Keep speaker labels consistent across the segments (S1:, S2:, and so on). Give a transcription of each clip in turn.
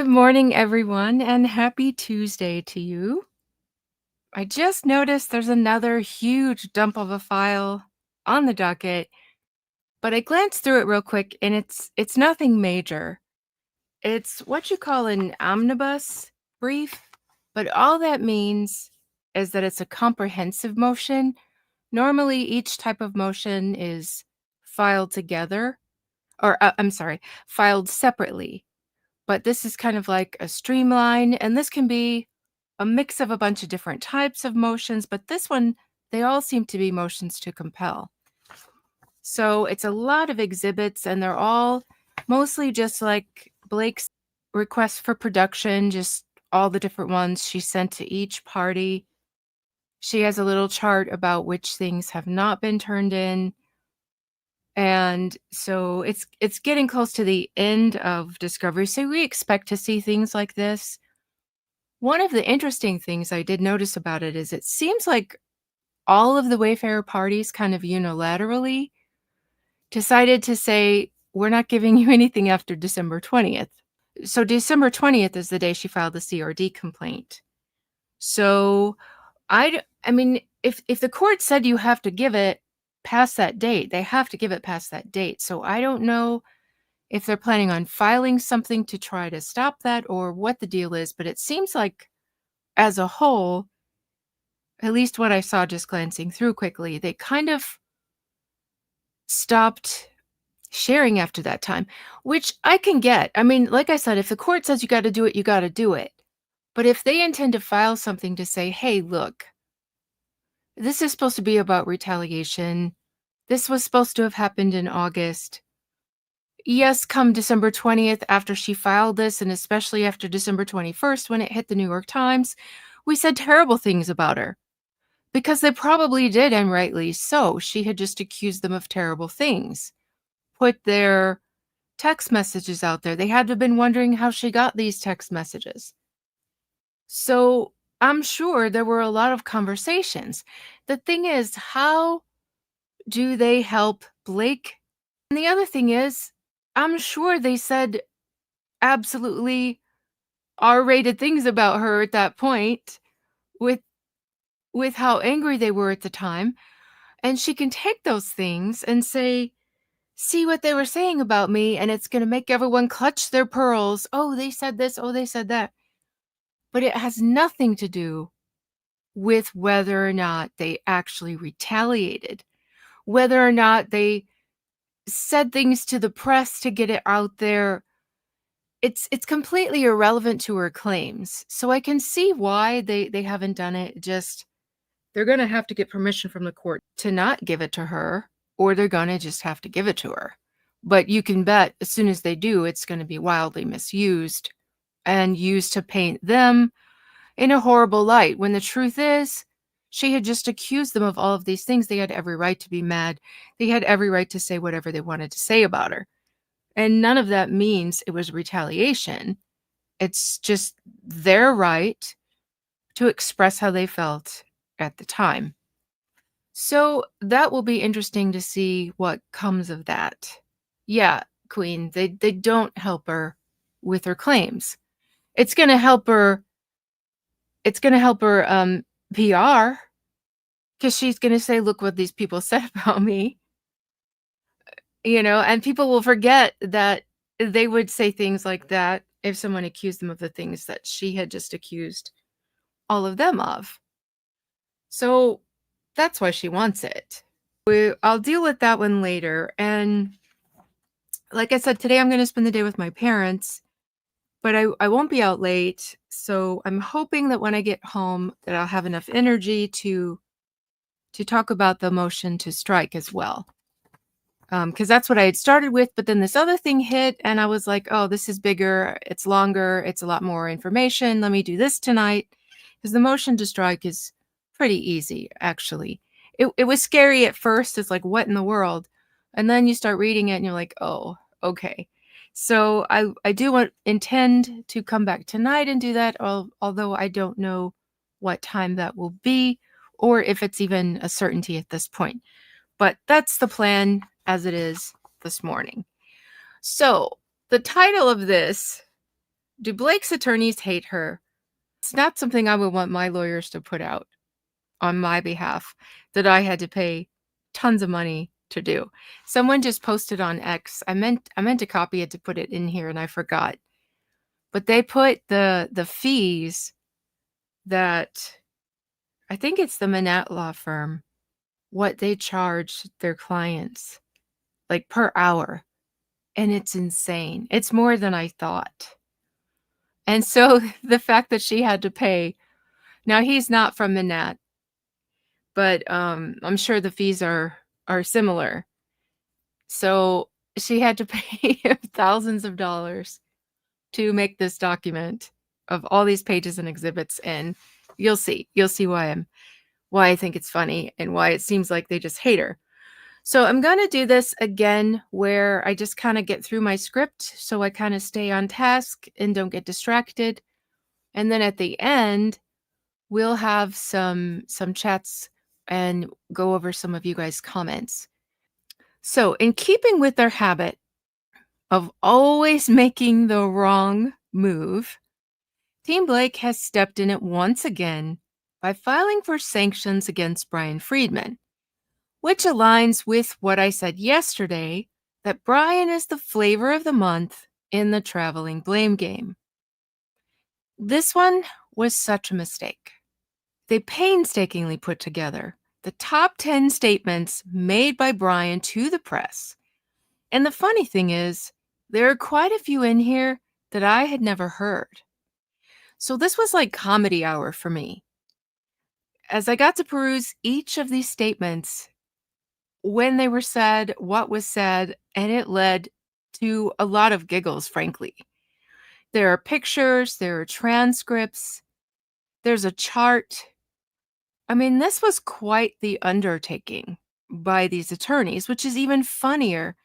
S1: Good morning, everyone, and happy Tuesday to you. I just noticed there's another huge dump of a file on the docket, but I glanced through it real quick and it's nothing major. It's what you call an omnibus brief, but all that means is that it's a comprehensive motion. Normally, each type of motion is filed together, or I'm sorry, filed separately. But this is kind of like a streamline, and this can be a mix of a bunch of different types of motions, but this one, they all seem to be motions to compel. So it's a lot of exhibits, and they're all mostly just like Blake's requests for production, just all the different ones she sent to each party. She has a little chart about which things have not been turned in. And so it's getting close to the end of discovery. So we expect to see things like this. One of the interesting things I did notice about it is it seems like all of the Wayfarer parties kind of unilaterally decided to say, we're not giving you anything after December 20th. So December 20th is the day she filed the CRD complaint. So I mean, if the court said you have to give it past that date, they have to give it past that date. So I don't know if they're planning on filing something to try to stop that or what the deal is, but it seems like as a whole, at least what I saw just glancing through quickly, they kind of stopped sharing after that time, which I can get. I mean, like I said, if the court says you got to do it, you got to do it. But if they intend to file something to say, hey, look, this is supposed to be about retaliation. This was supposed to have happened in August. Yes, come December 20th, after she filed this, and especially after December 21st, when it hit the New York Times, we said terrible things about her. Because they probably did, and rightly so. She had just accused them of terrible things. Put their text messages out there. They had to have been wondering how she got these text messages. So I'm sure there were a lot of conversations. The thing is, how do they help Blake? And the other thing is, I'm sure they said absolutely R-rated things about her at that point with how angry they were at the time. And she can take those things and say, see what they were saying about me, and it's going to make everyone clutch their pearls. Oh, they said this. Oh, they said that. But it has nothing to do with whether or not they actually retaliated, whether or not they said things to the press to get it out there. It's completely irrelevant to her claims. So I can see why they haven't done it. Just they're going to have to get permission from the court to not give it to her, or they're going to just have to give it to her. But you can bet as soon as they do, it's going to be wildly misused and used to paint them in a horrible light, when the truth is, she had just accused them of all of these things. They had every right to be mad. They had every right to say whatever they wanted to say about her. And none of that means it was retaliation. It's just their right to express how they felt at the time. So that will be interesting to see what comes of that. Yeah, Queen, they don't help her with her claims. It's going to help her PR, because she's going to say, look what these people said about me, and people will forget that they would say things like that if someone accused them of the things that she had just accused all of them of. So that's why she wants it. I'll deal with that one later. And like I said, today I'm going to spend the day with my parents, but I won't be out late. So I'm hoping that when I get home that I'll have enough energy to talk about the motion to strike as well. Because that's what I had started with, but then this other thing hit, and I was like, oh, this is bigger, it's longer, it's a lot more information. Let me do this tonight. Because the motion to strike is pretty easy, actually. It was scary at first. It's like, what in the world? And then you start reading it, and you're like, oh, okay. So I do intend to come back tonight and do that, although I don't know what time that will be, or if it's even a certainty at this point. But that's the plan as it is this morning. So the title of this Do Blake's attorneys hate her? It's not something I would want my lawyers to put out on my behalf that I had to pay tons of money to do. Someone just posted on X. I meant to copy it to put it in here and I forgot. But they put the fees that I think it's the Manette law firm, what they charge their clients like per hour. And it's insane. It's more than I thought. And so the fact that she had to pay, now he's not from Manette, but I'm sure the fees are similar. So she had to pay him thousands of dollars to make this document of all these pages and exhibits, and you'll see why I think it's funny and why it seems like they just hate her. So I'm going to do this again where I just kind of get through my script so I kind of stay on task and don't get distracted. And then at the end, we'll have some chats and go over some of you guys' comments. So, in keeping with their habit of always making the wrong move, Team Blake has stepped in it once again by filing for sanctions against Bryan Freedman, which aligns with what I said yesterday, that Bryan is the flavor of the month in the traveling blame game. This one was such a mistake. They painstakingly put together the top 10 statements made by Bryan to the press. And the funny thing is, there are quite a few in here that I had never heard. So this was like comedy hour for me. As I got to peruse each of these statements, when they were said, what was said, and it led to a lot of giggles, frankly. There are pictures, there are transcripts, there's a chart. I mean, this was quite the undertaking by these attorneys, which is even funnier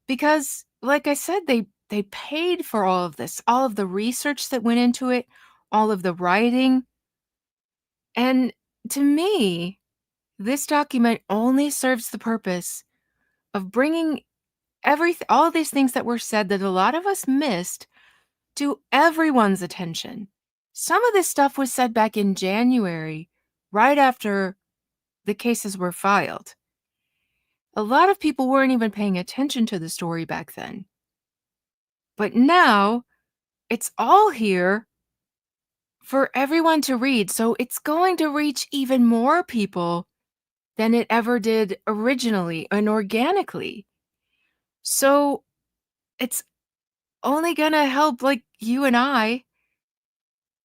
S1: because, like I said, they paid for all of this, all of the research that went into it, all of the writing. And to me, this document only serves the purpose of bringing all these things that were said that a lot of us missed to everyone's attention. Some of this stuff was said back in January, right after the cases were filed. A lot of people weren't even paying attention to the story back then. But now, it's all here for everyone to read, so it's going to reach even more people than it ever did originally and organically. So, it's only gonna help, like, you and I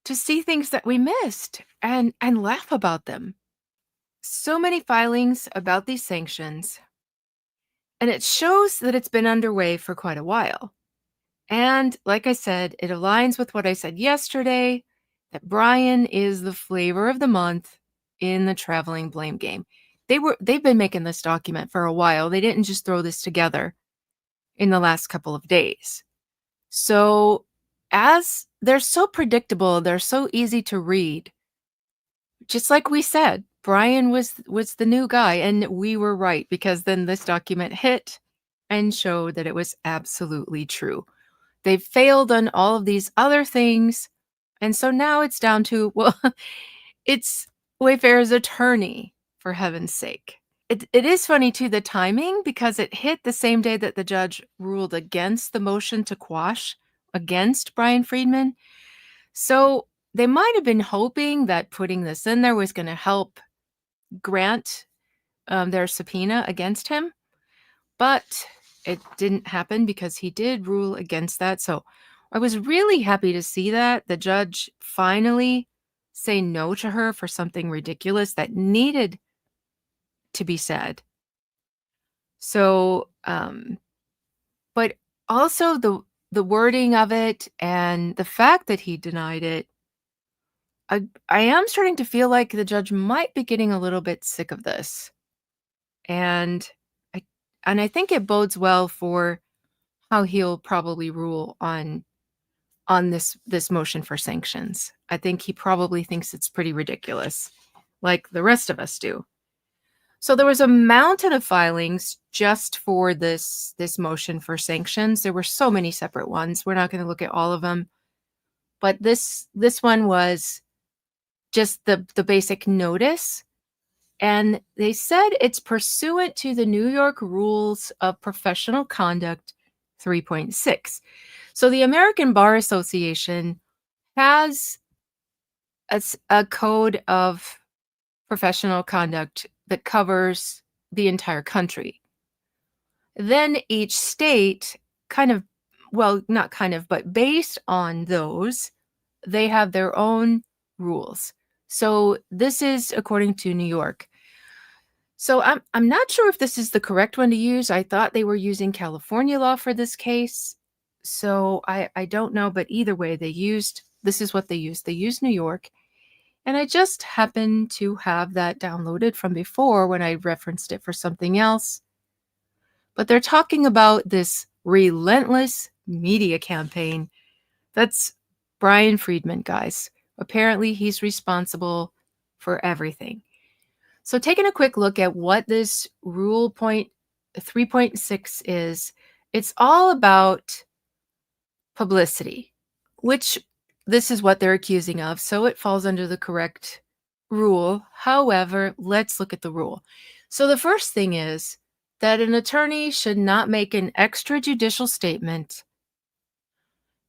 S1: to see things that we missed and laugh about them. So many filings about these sanctions, and it shows that it's been underway for quite a while. And like I said, it aligns with what I said yesterday, that Bryan is the flavor of the month in the traveling blame game. They've been making this document for a while. They didn't just throw this together in the last couple of days. So, as they're so predictable, they're so easy to read. Just like we said, Bryan was the new guy, and we were right, because then this document hit and showed that it was absolutely true. They've failed on all of these other things, and so now it's down to, well, it's Wayfair's attorney, for heaven's sake. It is funny too, the timing, because it hit the same day that the judge ruled against the motion to quash against Bryan Freedman. So they might have been hoping that putting this in there was going to help grant their subpoena against him, but it didn't happen because he did rule against that. So I was really happy to see that the judge finally say no to her for something ridiculous that needed to be said. So, but also the wording of it and the fact that he denied it, I am starting to feel like the judge might be getting a little bit sick of this. And I think it bodes well for how he'll probably rule on this motion for sanctions. I think he probably thinks it's pretty ridiculous, like the rest of us do. So there was a mountain of filings just for this motion for sanctions. There were so many separate ones. We're not going to look at all of them. but this one was just the basic notice, and they said it's pursuant to the New York Rules of Professional Conduct 3.6. So the American Bar Association has a code of professional conduct that covers the entire country. Then each state kind of, well, not kind of, but based on those, they have their own rules. So this is according to New York. So I'm not sure if this is the correct one to use. I thought they were using California law for this case. So I don't know, but either way, this is what they used. They used New York. And I just happened to have that downloaded from before when I referenced it for something else. But they're talking about this relentless media campaign. That's Bryan Freedman, guys. Apparently, he's responsible for everything. So taking a quick look at what this rule point 3.6 is, it's all about publicity, which this is what they're accusing of, so it falls under the correct rule. However, let's look at the rule. So the first thing is that an attorney should not make an extrajudicial statement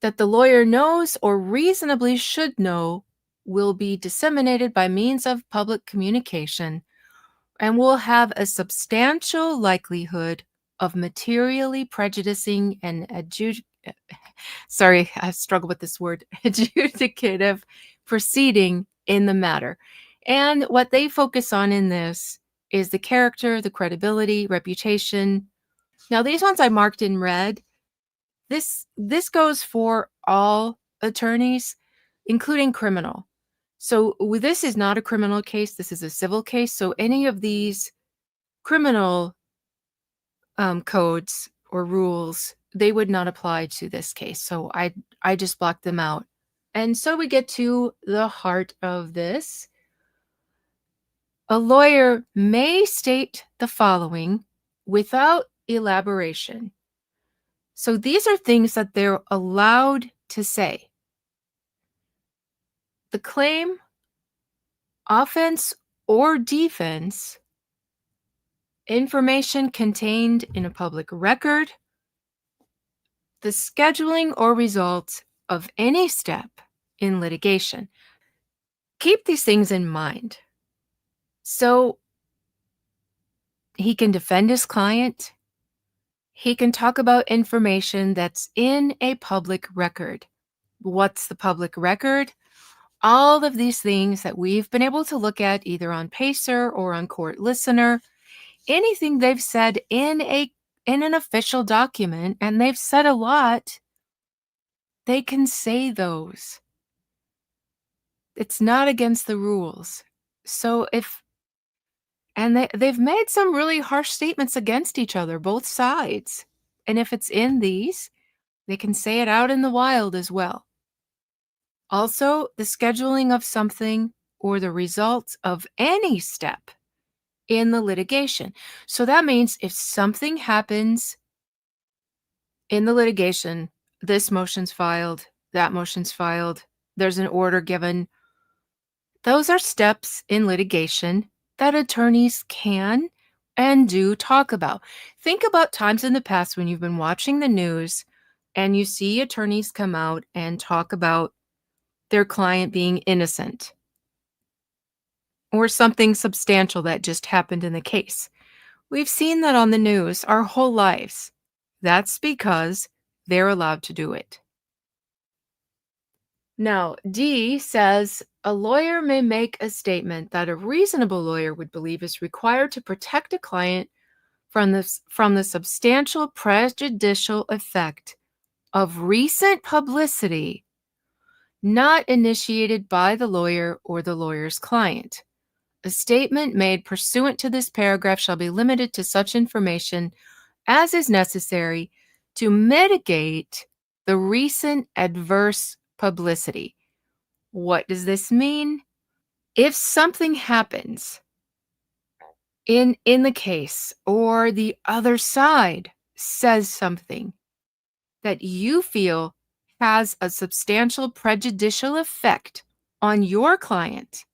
S1: that the lawyer knows or reasonably should know will be disseminated by means of public communication and will have a substantial likelihood of materially prejudicing an sorry, I struggle with this word, adjudicative proceeding in the matter. And what they focus on in this is the character, the credibility, reputation. Now, these ones I marked in red. This goes for all attorneys, including criminal. So this is not a criminal case. This is a civil case. So any of these criminal codes or rules, they would not apply to this case. So I just blocked them out. And so we get to the heart of this. A lawyer may state the following without elaboration. So these are things that they're allowed to say. The claim, offense, or defense, information contained in a public record, the scheduling or result of any step in litigation. Keep these things in mind. So he can defend his client. He can talk about information that's in a public record. What's the public record? All of these things that we've been able to look at either on Pacer or on Court Listener, anything they've said in an official document, and they've said a lot, they can say those. It's not against the rules. So they've made some really harsh statements against each other, both sides. And if it's in these, they can say it out in the wild as well. Also, the scheduling of something or the results of any step in the litigation. So that means if something happens in the litigation, this motion's filed, that motion's filed, there's an order given. Those are steps in litigation that attorneys can and do talk about. Think about times in the past when you've been watching the news and you see attorneys come out and talk about their client being innocent or something substantial that just happened in the case. We've seen that on the news our whole lives. That's because they're allowed to do it. Now, D says a lawyer may make a statement that a reasonable lawyer would believe is required to protect a client from the substantial prejudicial effect of recent publicity not initiated by the lawyer or the lawyer's client. A statement made pursuant to this paragraph shall be limited to such information as is necessary to mitigate the recent adverse publicity. What does this mean? If something happens in the case or the other side says something that you feel has a substantial prejudicial effect on your client,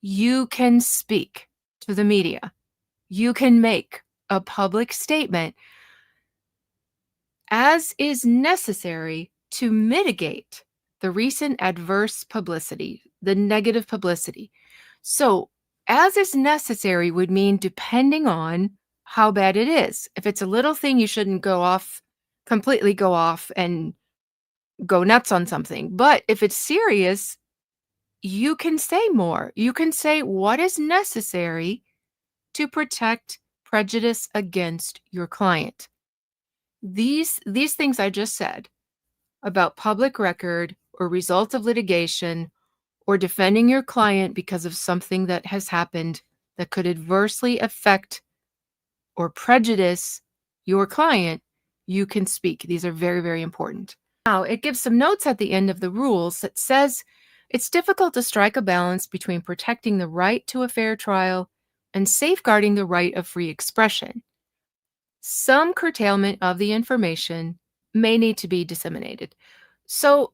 S1: you can speak to the media. You can make a public statement as is necessary to mitigate the recent adverse publicity, the negative publicity. So, as is necessary would mean depending on how bad it is. If it's a little thing, you shouldn't completely go off and go nuts on something. But if it's serious, you can say more. You can say what is necessary to protect prejudice against your client. These things I just said about public record or results of litigation or defending your client because of something that has happened that could adversely affect or prejudice your client, you can speak. These are very, very important. Now, it gives some notes at the end of the rules that says it's difficult to strike a balance between protecting the right to a fair trial and safeguarding the right of free expression. Some curtailment of the information may need to be disseminated. So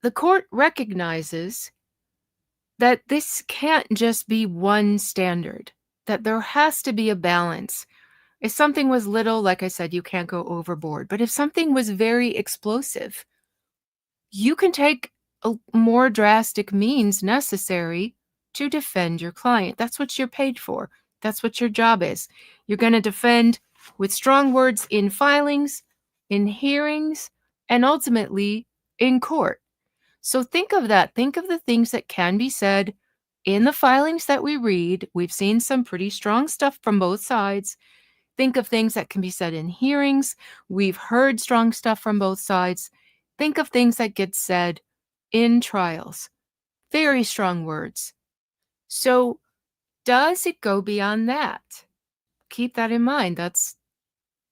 S1: the court recognizes that this can't just be one standard, that there has to be a balance. If something was little, like I said, you can't go overboard. But if something was very explosive, you can take a more drastic means necessary to defend your client. That's what you're paid for. That's what your job is. You're going to defend with strong words in filings, in hearings, and ultimately in court. So think of that. Think of the things that can be said in the filings that we read. We've seen some pretty strong stuff from both sides. Think of things that can be said in hearings. We've heard strong stuff from both sides. Think of things that get said in trials. Very strong words. So does it go beyond that? Keep that in mind. That's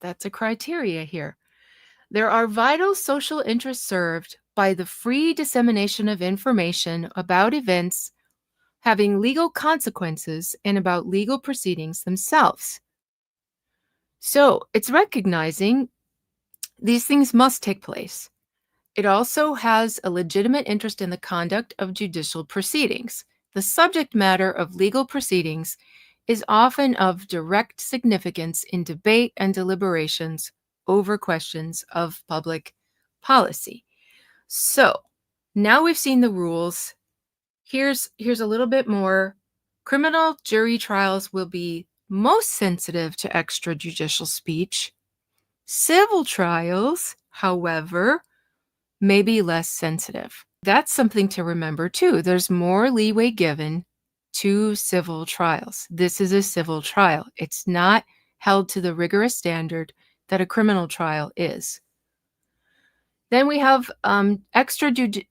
S1: a criteria here. There are vital social interests served by the free dissemination of information about events having legal consequences and about legal proceedings themselves. So it's recognizing these things must take place. It also has a legitimate interest in the conduct of judicial proceedings. The subject matter of legal proceedings is often of direct significance in debate and deliberations over questions of public policy. So now we've seen the rules. Here's a little bit more. Criminal jury trials will be most sensitive to extrajudicial speech. Civil trials, however, may be less sensitive. That's something to remember too. There's more leeway given to civil trials. This is a civil trial. It's not held to the rigorous standard that a criminal trial is. Then we have extrajudicial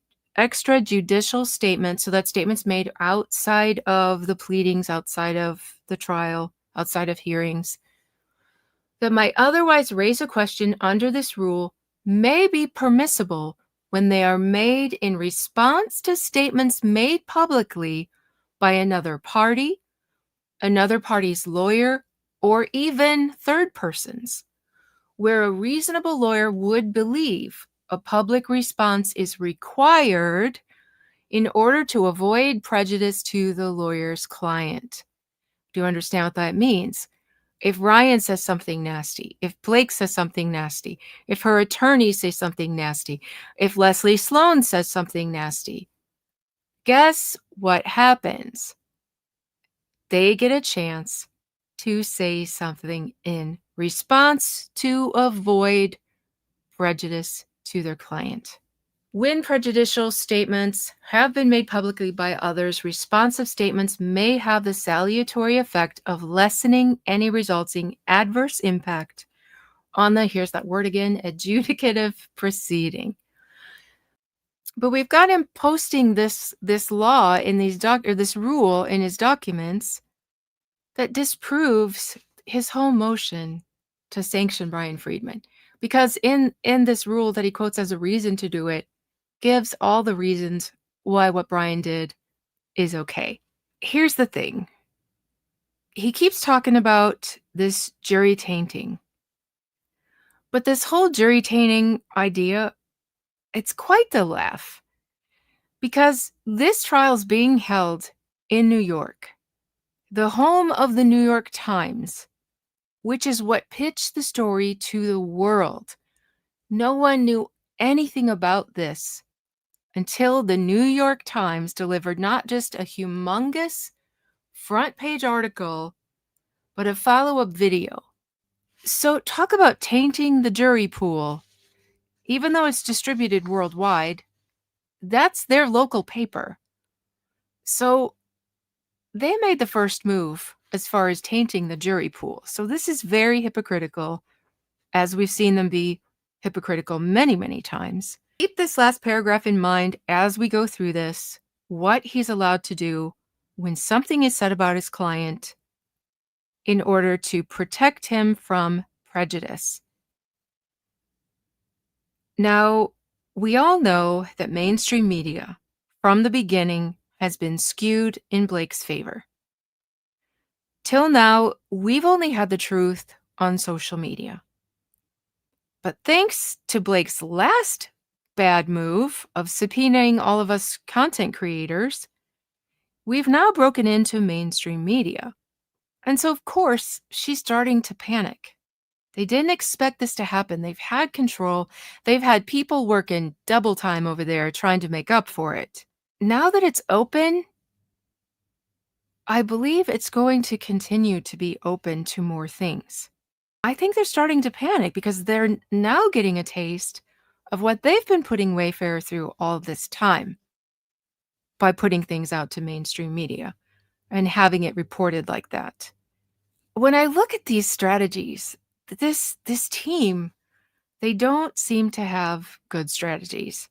S1: statements. So that's statements made outside of the pleadings, outside of the trial, outside of hearings, that might otherwise raise a question under this rule may be permissible when they are made in response to statements made publicly by another party's lawyer, or even third persons, where a reasonable lawyer would believe a public response is required in order to avoid prejudice to the lawyer's client. Do you understand what that means? If Ryan says something nasty, if Blake says something nasty, if her attorney says something nasty, if Leslie Sloan says something nasty, guess what happens? They get a chance to say something in response to avoid prejudice to their client. When prejudicial statements have been made publicly by others, responsive statements may have the salutary effect of lessening any resulting adverse impact on the, here's that word again, adjudicative proceeding. But we've got him posting this law in these this rule in his documents that disproves his whole motion to sanction Bryan Freedman. Because in this rule that he quotes as a reason to do it, gives all the reasons why what Bryan did is okay. Here's the thing. He keeps talking about this jury tainting. But this whole jury tainting idea It's quite the laugh because this trial's being held in New York, the home of the New York Times, which is what pitched the story to the world. No one knew anything about this until the New York Times delivered not just a humongous front page article, but a follow up video. So, talk about tainting the jury pool. Even though it's distributed worldwide, that's their local paper. So, they made the first move as far as tainting the jury pool. So, this is very hypocritical, as we've seen them be hypocritical many, many times. Keep this last paragraph in mind as we go through this, what he's allowed to do when something is said about his client in order to protect him from prejudice. Now, we all know that mainstream media, from the beginning, has been skewed in Blake's favor. Till now, we've only had the truth on social media. But thanks to Blake's last bad move of subpoenaing all of us content creators, we've now broken into mainstream media. And so, of course, she's starting to panic. They didn't expect this to happen. They've had control. They've had people working double time over there trying to make up for it. Now that it's open, I believe it's going to continue to be open to more things. I think they're starting to panic because they're now getting a taste of what they've been putting Wayfair through all this time by putting things out to mainstream media and having it reported like that. When I look at these strategies, this team, they don't seem to have good strategies.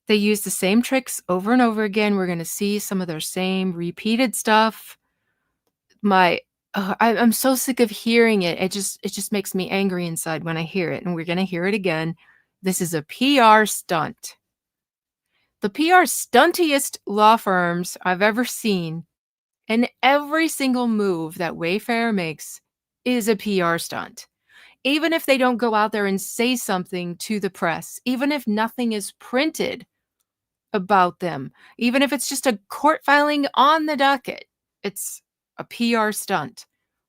S1: They use the same tricks over and over again. We're going to see some of their same repeated stuff. I'm so sick of hearing it. It just makes me angry inside when I hear it, and we're going to hear it again. This is a PR stunt. The PR stuntiest law firms I've ever seen, and every single move that Wayfair makes is a PR stunt. Even if they don't go out there and say something to the press, even if nothing is printed about them, even if it's just a court filing on the docket, it's a PR stunt,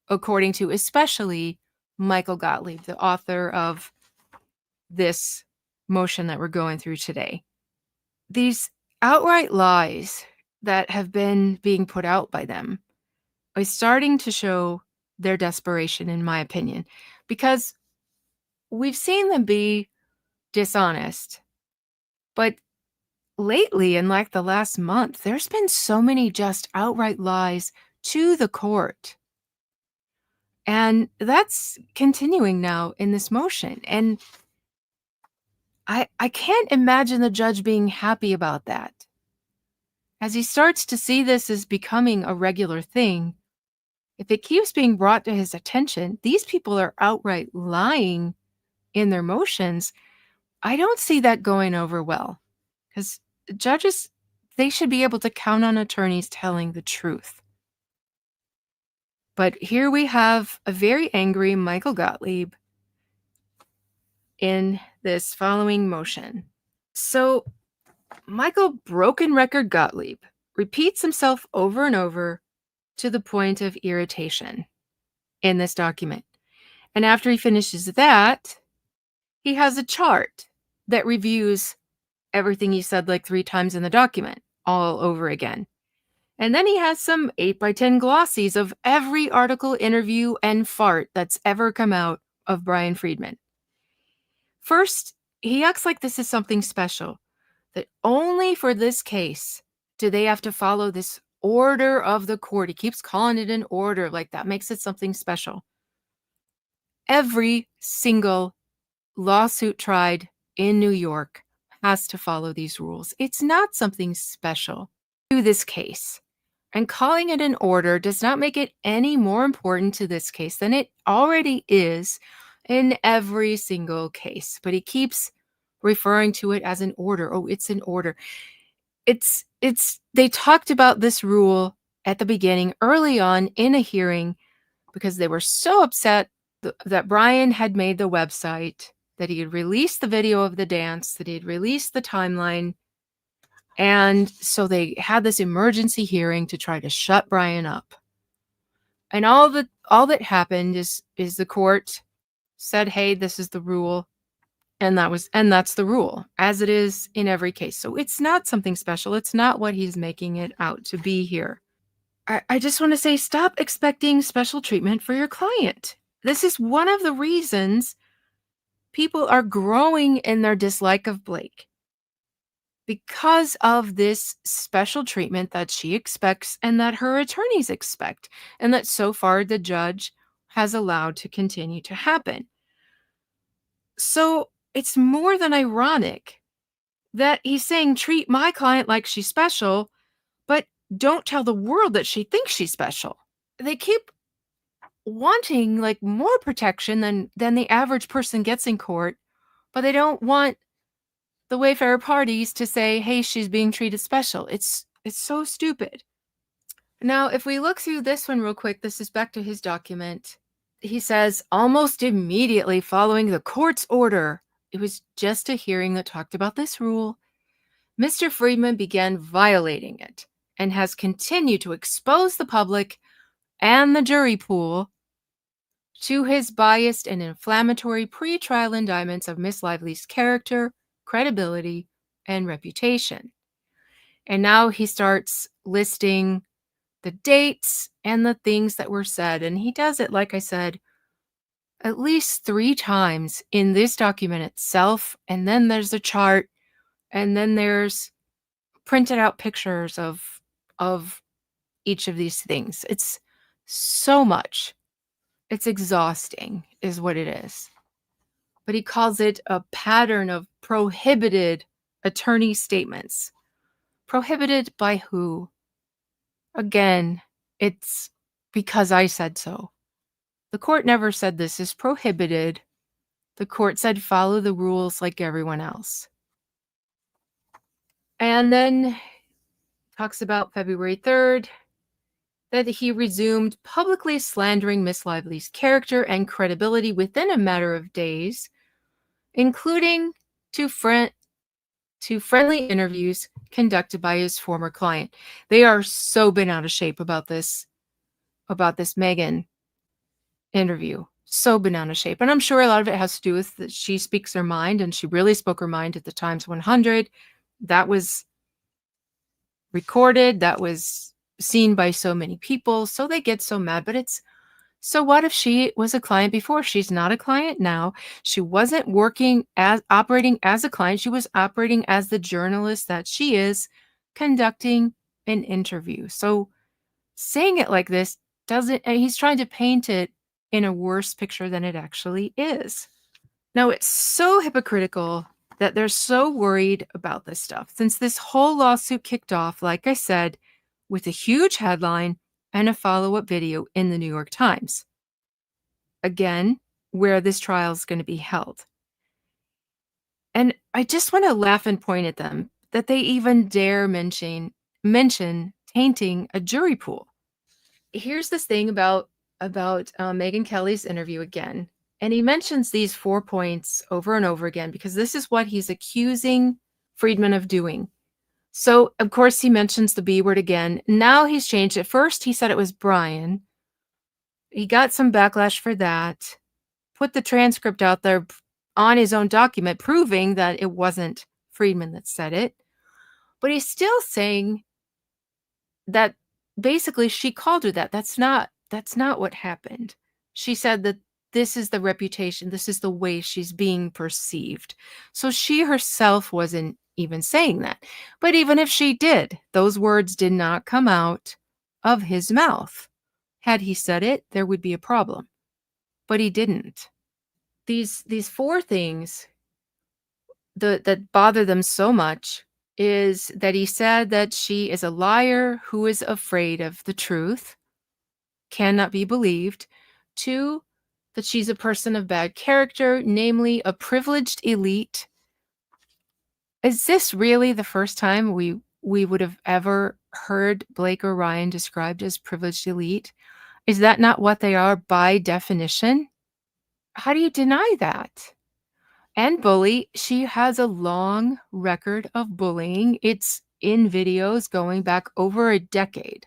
S1: according to especially Michael Gottlieb, the author of this motion that we're going through today. These outright lies that have been being put out by them are starting to show their desperation, in my opinion, because we've seen them be dishonest, but lately, in like the last month, there's been so many just outright lies to the court. And that's continuing now in this motion. And I can't imagine the judge being happy about that. As he starts to see this as becoming a regular thing, if it keeps being brought to his attention, these people are outright lying in their motions. I don't see that going over well, because judges, they should be able to count on attorneys telling the truth. But here we have a very angry Michael Gottlieb in this following motion. So Michael Broken Record Gottlieb repeats himself over and over to the point of irritation in this document. And after he finishes that, he has a chart that reviews everything he said like 3 times in the document all over again. And then he has some 8x10 glossies of every article, interview, and fart that's ever come out of Bryan Freedman. First, he acts like this is something special, that only for this case do they have to follow this order of the court. He keeps calling it an order, like that makes it something special. Every single lawsuit tried in New York has to follow these rules. It's not something special to this case. And calling it an order does not make it any more important to this case than it already is in every single case. But he keeps referring to it as an order. Oh, it's an order. They talked about this rule at the beginning, early on in a hearing, because they were so upset that Bryan had made the website. that he had released the video of the dance, that he had released the timeline. And so they had this emergency hearing to try to shut Bryan up. And all that happened is the court said, "Hey, this is the rule." And that's the rule, as it is in every case. So it's not something special. It's not what he's making it out to be here. I just want to say, stop expecting special treatment for your client. This is one of the reasons people are growing in their dislike of Blake, because of this special treatment that she expects and that her attorneys expect, and that so far the judge has allowed to continue to happen. So it's more than ironic that he's saying, treat my client like she's special, but don't tell the world that she thinks she's special. They keep wanting like more protection than the average person gets in court, but they don't want the Wayfarer parties to say, hey, she's being treated special. It's so stupid. Now, if we look through this one real quick, this is back to his document. He says, almost immediately following the court's order, it was just a hearing that talked about this rule, Mr. Freedman began violating it and has continued to expose the public and the jury pool to his biased and inflammatory pretrial indictments of Miss Lively's character, credibility, and reputation. And now he starts listing the dates and the things that were said. And he does it, like I said, at least 3 times in this document itself. And then there's a chart, and then there's printed out pictures of each of these things. It's so much. It's exhausting, is what it is. But he calls it a pattern of prohibited attorney statements. Prohibited by who? Again, it's because I said so. The court never said this is prohibited. The court said follow the rules like everyone else. And then talks about February 3rd, that he resumed publicly slandering Miss Lively's character and credibility within a matter of days, including to friendly interviews conducted by his former client. They are so bent out of shape about this Meghan interview. So bent out of shape. And I'm sure a lot of it has to do with that she speaks her mind, and she really spoke her mind at the Times 100. That was recorded. That was seen by so many people. So they get so mad. But it's, so what if she was a client before? She's not a client now. She wasn't operating as a client. She was operating as the journalist that she is, conducting an interview. So saying it like this he's trying to paint it in a worse picture than it actually is. Now, it's so hypocritical that they're so worried about this stuff, since this whole lawsuit kicked off, like I said, with a huge headline and a follow-up video in the New York Times. Again, where this trial is going to be held. And I just want to laugh and point at them that they even dare mention tainting a jury pool. Here's this thing about Megyn Kelly's interview again. And he mentions these 4 points over and over again, because this is what he's accusing Freedman of doing. So, of course, he mentions the B word again. Now he's changed it. First, he said it was Bryan. He got some backlash for that. Put the transcript out there on his own document, proving that it wasn't Freedman that said it. But he's still saying that basically she called her that. That's not what happened. She said that this is the reputation, this is the way she's being perceived. So she herself wasn't even saying that. But even if she did, those words did not come out of his mouth. Had he said it, there would be a problem. But he didn't. These 4 things that bother them so much is that he said that she is a liar who is afraid of the truth, cannot be believed. 2, that she's a person of bad character, namely a privileged elite. Is this really the first time we would have ever heard Blake or Ryan described as privileged elite? Is that not what they are by definition? How do you deny that? and bully. She has a long record of bullying. It's in videos going back over a decade.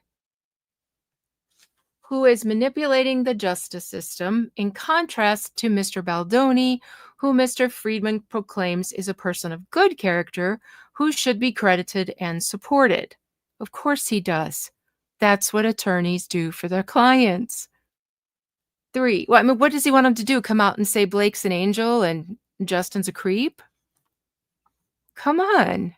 S1: Who is manipulating the justice system, in contrast to Mr. Baldoni, who Mr. Freedman proclaims is a person of good character who should be credited and supported. Of course he does. That's what attorneys do for their clients. 3, well, I mean, what does he want them to do? Come out and say Blake's an angel and Justin's a creep? Come on.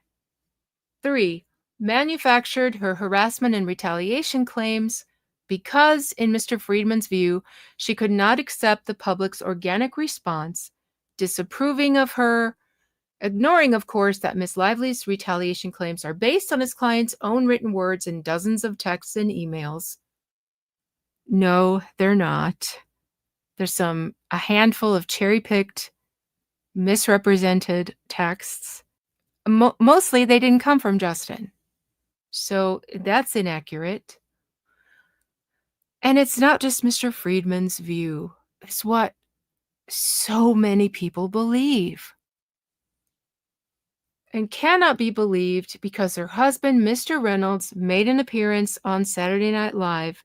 S1: 3, manufactured her harassment and retaliation claims because, in Mr. Freedman's view, she could not accept the public's organic response, disapproving of her, ignoring, of course, that Miss Lively's retaliation claims are based on his client's own written words and dozens of texts and emails. No, they're not. There's a handful of cherry-picked, misrepresented texts. Mostly they didn't come from Justin. So that's inaccurate. And it's not just Mr. Freedman's view. It's what so many people believe. And cannot be believed because her husband, Mr. Reynolds, made an appearance on Saturday Night Live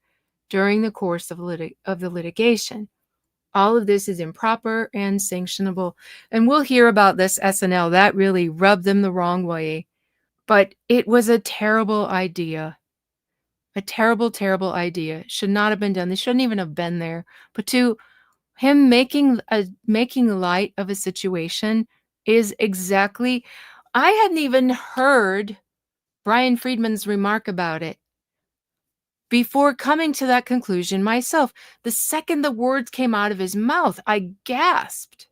S1: during the course of the litigation. All of this is improper and sanctionable. And we'll hear about this SNL. That really rubbed them the wrong way. But it was a terrible idea. A terrible, terrible idea. Should not have been done. They shouldn't even have been there. But to him making light of a situation is exactly. I hadn't even heard Bryan Freedman's remark about it before coming to that conclusion myself. The second the words came out of his mouth, I gasped.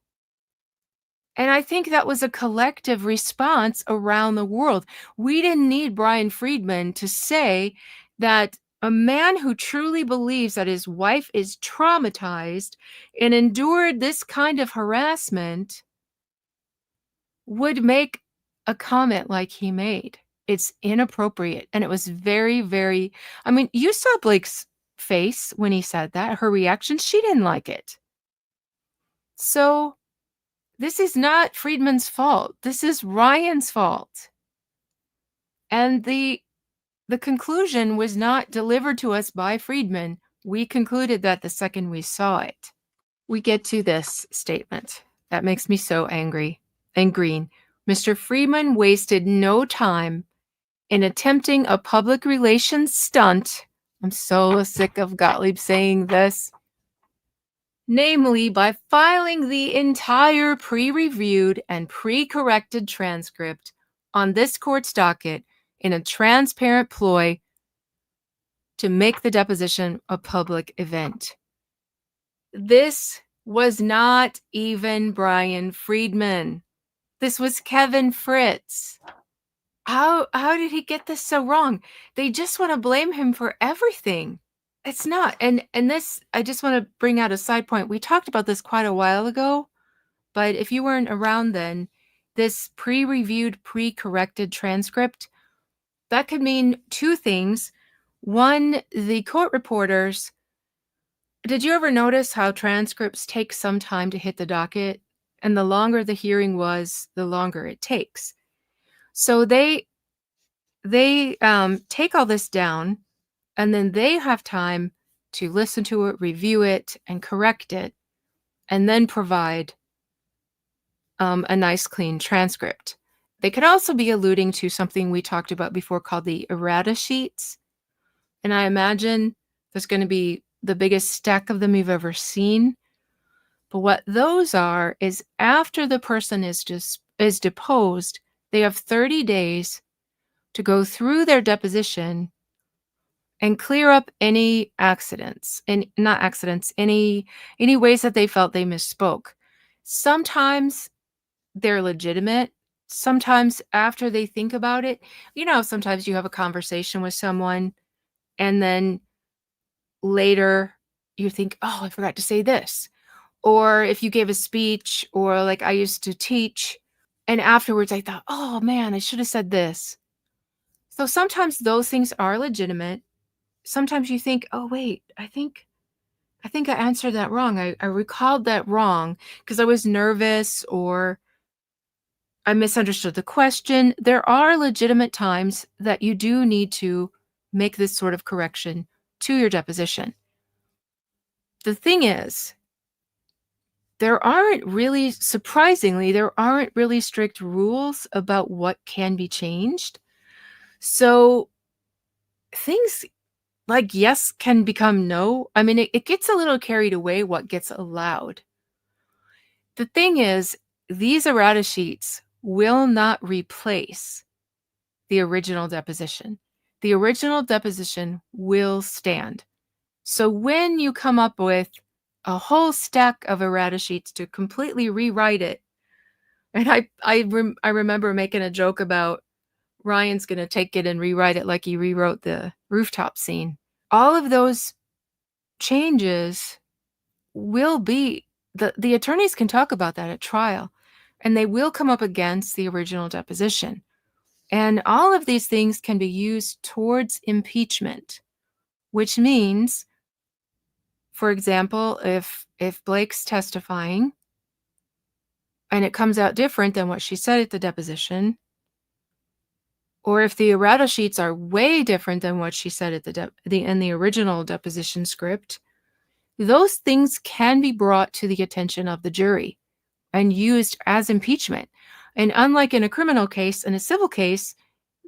S1: And I think that was a collective response around the world. We didn't need Bryan Freedman to say that a man who truly believes that his wife is traumatized and endured this kind of harassment would make a comment like he made. It's inappropriate. And it was very, very, I mean, you saw Blake's face when he said that, her reaction. She didn't like it. So this is not Freedman's fault. This is Ryan's fault. And the conclusion was not delivered to us by Freedman. We concluded that the second we saw it. We get to this statement. That makes me so angry and green. Mr. Freedman wasted no time in attempting a public relations stunt. I'm so sick of Gottlieb saying this. Namely, by filing the entire pre-reviewed and pre-corrected transcript on this court's docket in a transparent ploy to make the deposition a public event. This was not even Bryan Freedman. This was Kevin Fritz. How did he get this so wrong? They just want to blame him for everything. It's not. And this, I just want to bring out a side point. We talked about this quite a while ago, but if you weren't around then, this pre-reviewed, pre-corrected transcript, that could mean two things. One, the court reporters, did you ever notice how transcripts take some time to hit the docket? And the longer the hearing was, the longer it takes. So they take all this down, and then they have time to listen to it, review it, and correct it, and then provide a nice, clean transcript. They could also be alluding to something we talked about before called the Erata Sheets. And I imagine there's going to be the biggest stack of them you've ever seen. But what those are is after the person is deposed, they have 30 days to go through their deposition and clear up any accidents, and not accidents, any ways that they felt they misspoke. Sometimes they're legitimate. Sometimes after they think about it, sometimes you have a conversation with someone and then later you think, oh, I forgot to say this. Or if you gave a speech, or like I used to teach, and afterwards I thought, oh man, I should have said this. So sometimes those things are legitimate. Sometimes you think, oh wait, I think I think I answered that wrong. I recalled that wrong because I was nervous or I misunderstood the question. There are legitimate times that you do need to make this sort of correction to your deposition. The thing is, surprisingly, there aren't really strict rules about what can be changed. So things like yes can become no. I mean, it gets a little carried away what gets allowed. The thing is, these errata sheets will not replace the original deposition. The original deposition will stand. So when you come up with a whole stack of errata sheets to completely rewrite it, and I remember making a joke about Ryan's going to take it and rewrite it like he rewrote the rooftop scene. All of those changes will be the attorneys can talk about that at trial, and they will come up against the original deposition. And all of these things can be used towards impeachment, which means, for example, if Blake's testifying and it comes out different than what she said at the deposition, or if the errata sheets are way different than what she said at in the original deposition script, those things can be brought to the attention of the jury and used as impeachment. And unlike in a criminal case, in a civil case,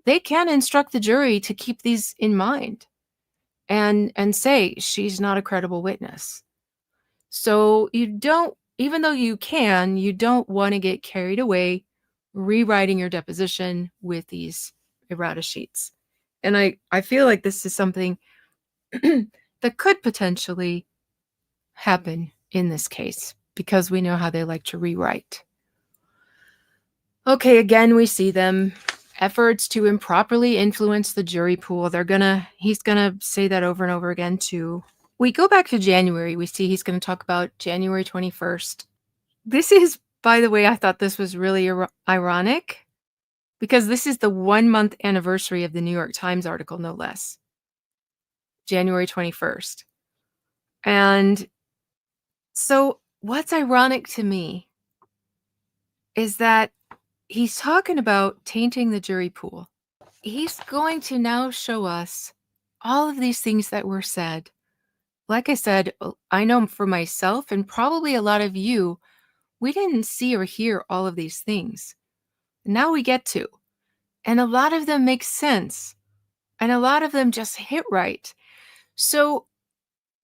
S1: they can instruct the jury to keep these in mind and say she's not a credible witness. So you don't, even though you don't want to get carried away rewriting your deposition with these errata sheets. And I feel like this is something that could potentially happen in this case because we know how they like to rewrite. Okay, again, we see them. Efforts to improperly influence the jury pool. He's gonna say that over and over again too. We go back to January. We see he's gonna talk about January 21st. This is, by the way, I thought this was really ironic because this is the 1-month anniversary of the New York Times article, no less. January 21st. And so what's ironic to me is that he's talking about tainting the jury pool. He's going to now show us all of these things that were said. Like I said, I know for myself and probably a lot of you, we didn't see or hear all of these things. Now we get to. And a lot of them make sense. And a lot of them just hit right. So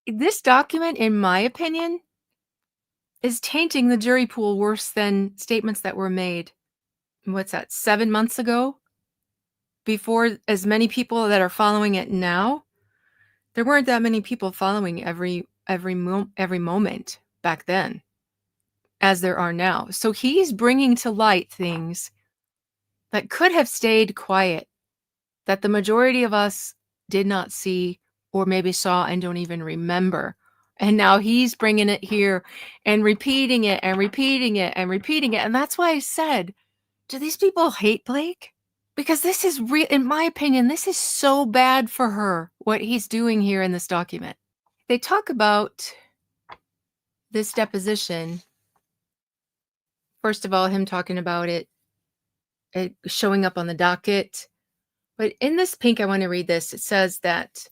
S1: this document, in my opinion, is tainting the jury pool worse than statements that were made, what's that, 7 months ago? Before as many people that are following it now. There weren't that many people following every moment back then as there are now. So he's bringing to light things that could have stayed quiet, that the majority of us did not see or maybe saw and don't even remember. And now he's bringing it here and repeating it and repeating it and repeating it. And that's why I said, do these people hate Blake? Because this is in my opinion, this is so bad for her, what he's doing here in this document. They talk about this deposition. First of all, him talking about it showing up on the docket. But in this pink, I want to read this. It says that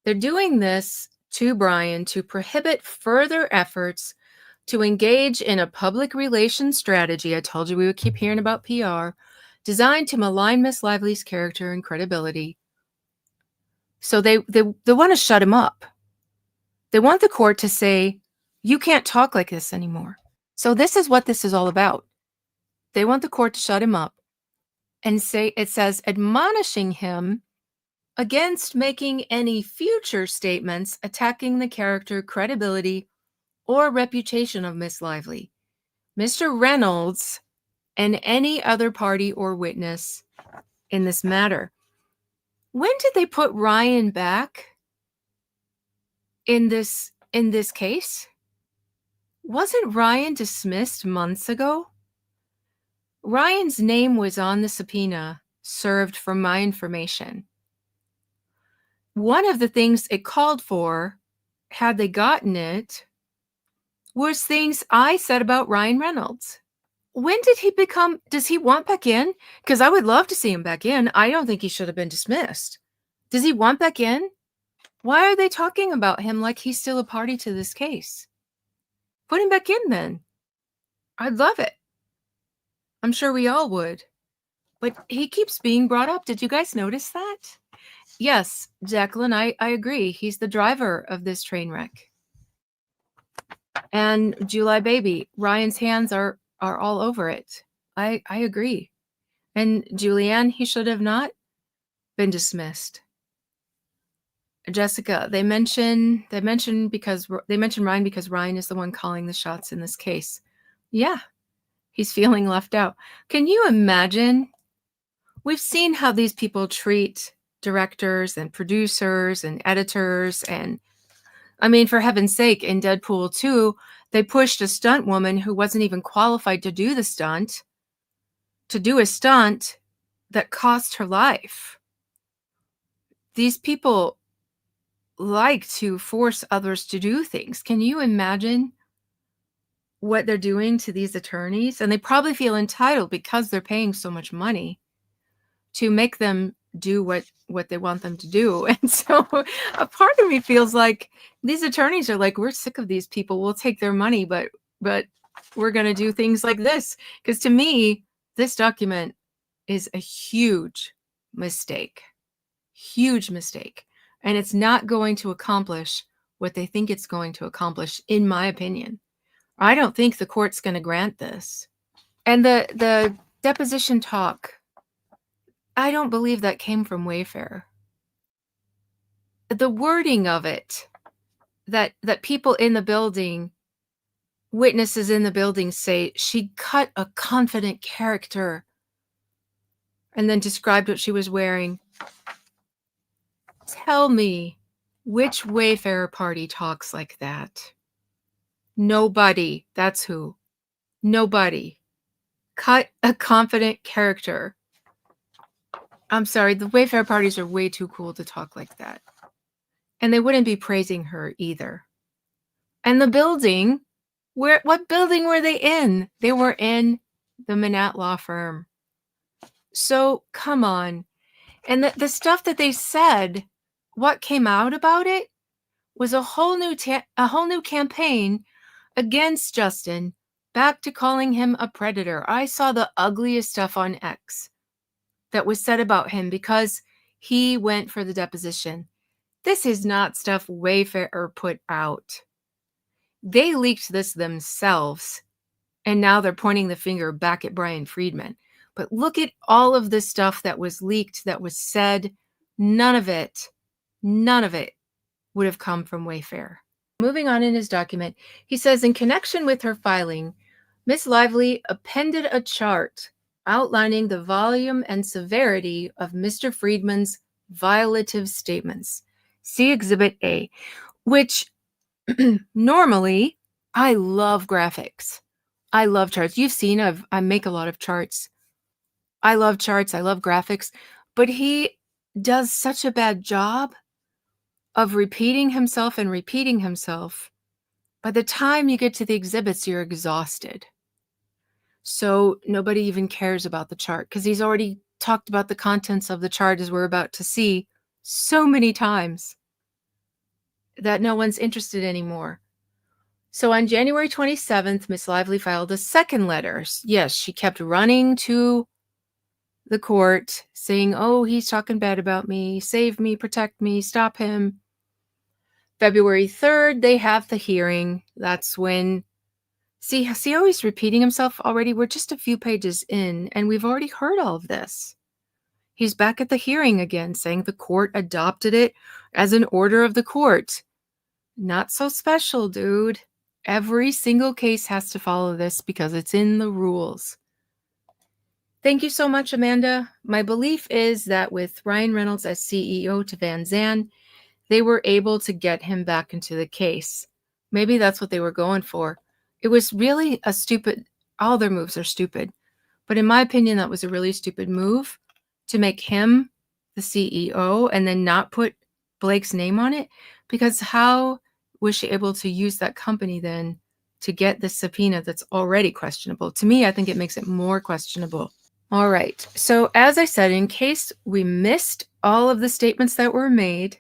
S1: they're doing this to Bryan to prohibit further efforts to engage in a public relations strategy. I told you we would keep hearing about PR, designed to malign Miss Lively's character and credibility. So they want to shut him up. They want the court to say, you can't talk like this anymore. So this is what this is all about. They want the court to shut him up and say, it says, admonishing him against making any future statements attacking the character, credibility, or reputation of Miss Lively, Mr. Reynolds, and any other party or witness in this matter. When did they put Ryan back in this case? Wasn't Ryan dismissed months ago? Ryan's name was on the subpoena served for my information. One of the things it called for had they gotten it, was things I said about Ryan Reynolds. When did he become does he want back in? Because I would love to see him back in. I don't think he should have been dismissed. Does he want back in? Why are they talking about him like he's still a party to this case? Put him back in then. I'd love it. I'm sure we all would. But he keeps being brought up. Did you guys notice that? Yes, Jacqueline, I agree. He's the driver of this train wreck. And July baby, Ryan's hands are all over it. I agree. And Julianne, he should have not been dismissed. Jessica, they mention Ryan because Ryan is the one calling the shots in this case. Yeah, he's feeling left out. Can you imagine? We've seen how these people treat directors and producers and editors. And I mean, for heaven's sake, in Deadpool 2, they pushed a stunt woman who wasn't even qualified to do a stunt that cost her life. These people like to force others to do things. Can you imagine what they're doing to these attorneys? And they probably feel entitled because they're paying so much money to make them do what they want them to do. And so a part of me feels like these attorneys are like, we're sick of these people. We'll take their money, but we're going to do things like this. Because to me, this document is a huge mistake. Huge mistake. And it's not going to accomplish what they think it's going to accomplish, in my opinion. I don't think the court's going to grant this. And the deposition talk, I don't believe that came from Wayfair. The wording of it, that people in the building, witnesses in the building say she cut a confident character and then described what she was wearing. Tell me which Wayfair party talks like that. Nobody. That's who. Nobody. Cut a confident character. I'm sorry, the Wayfair parties are way too cool to talk like that. And they wouldn't be praising her either. And the building, what building were they in? They were in the Manat law firm. So come on. And the stuff that they said, what came out about it was a whole new campaign against Justin, back to calling him a predator. I saw the ugliest stuff on X that was said about him because he went for the deposition. This is not stuff Wayfair put out. They leaked this themselves, and now they're pointing the finger back at Bryan Freedman. But look at all of the stuff that was leaked, that was said. None of it would have come from Wayfair. Moving on in his document, he says, in connection with her filing, Ms. Lively appended a chart outlining the volume and severity of Mr. Freedman's violative statements. See Exhibit A, which normally, I love graphics. I love charts. You've seen, I make a lot of charts. I love charts. I love graphics. But he does such a bad job of repeating himself. By the time you get to the exhibits, you're exhausted. So nobody even cares about the chart because he's already talked about the contents of the chart, as we're about to see, so many times that no one's interested anymore. So on January 27th, Miss Lively filed a second letter. Yes, she kept running to the court saying, oh, he's talking bad about me. Save me, protect me, stop him. February 3rd, they have the hearing. That's when, see how he's repeating himself already? We're just a few pages in, and we've already heard all of this. He's back at the hearing again, saying the court adopted it as an order of the court. Not so special, dude. Every single case has to follow this because it's in the rules. Thank you so much, Amanda. My belief is that with Ryan Reynolds as CEO to Van Zandt, they were able to get him back into the case. Maybe that's what they were going for. It was really a stupid, all their moves are stupid. But in my opinion, that was a really stupid move to make him the CEO and then not put Blake's name on it. Because how was she able to use that company then to get the subpoena that's already questionable? To me, I think it makes it more questionable. All right. So as I said, in case we missed all of the statements that were made,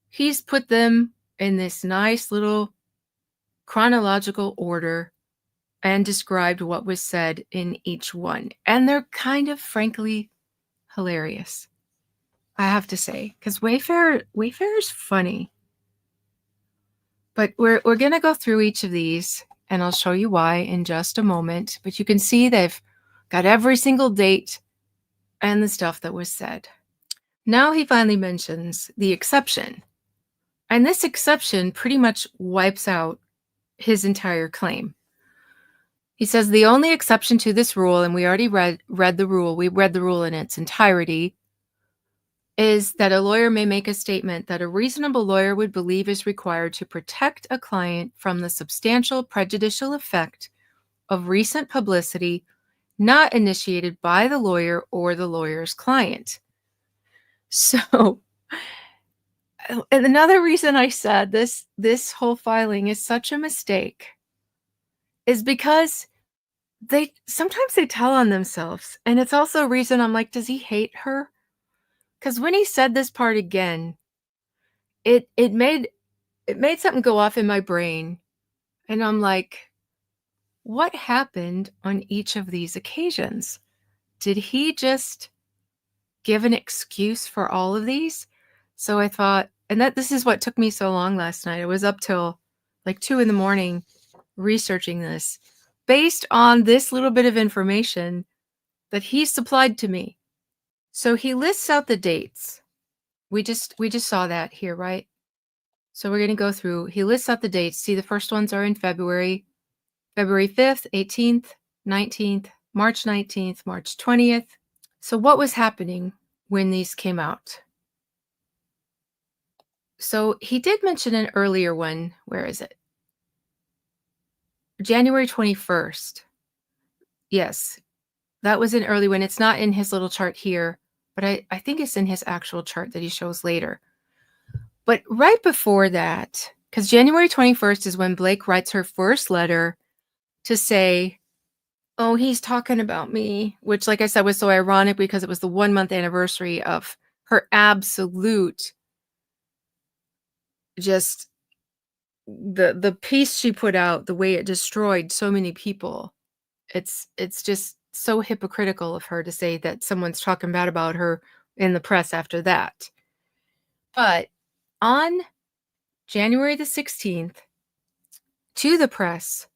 S1: he's put them in this nice little chronological order and described what was said in each one. And they're kind of, frankly, hilarious, I have to say, because Wayfarer's funny. But we're going to go through each of these, and I'll show you why in just a moment. But you can see they've got every single date and the stuff that was said. Now he finally mentions the exception. And this exception pretty much wipes out his entire claim. He says the only exception to this rule, and we already read the rule, we read the rule in its entirety, is that a lawyer may make a statement that a reasonable lawyer would believe is required to protect a client from the substantial prejudicial effect of recent publicity not initiated by the lawyer or the lawyer's client. So, and another reason I said this whole filing is such a mistake is because sometimes they tell on themselves. And it's also a reason I'm like, does he hate her? Because when he said this part again, it made something go off in my brain. And I'm like, what happened on each of these occasions? Did he just give an excuse for all of these? So I thought, and this is what took me so long last night. I was up till like 2 a.m. researching this based on this little bit of information that he supplied to me. So he lists out the dates. We just saw that here, right? So we're going to go through. He lists out the dates. See, the first ones are in February 5th, 18th, 19th, March 19th, March 20th. So what was happening when these came out? So he did mention an earlier one. Where is it? January 21st. Yes, that was an early one. It's not in his little chart here, but I think it's in his actual chart that he shows later. But right before that, because January 21st is when Blake writes her first letter to say, oh, he's talking about me, which, like I said, was so ironic because it was the 1-month anniversary of her absolute, just the piece she put out, the way it destroyed so many people. It's just so hypocritical of her to say that someone's talking bad about her in the press after that. But on January the 16th, to the press,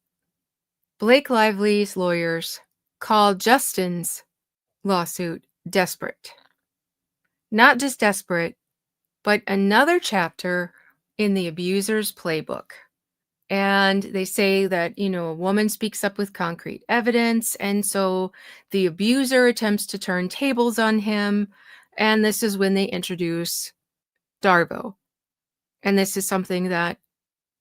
S1: Blake Lively's lawyers called Justin's lawsuit desperate. Not just desperate, but another chapter in the abuser's playbook. And they say that, a woman speaks up with concrete evidence, and so the abuser attempts to turn tables on him, and this is when they introduce Darvo. And this is something that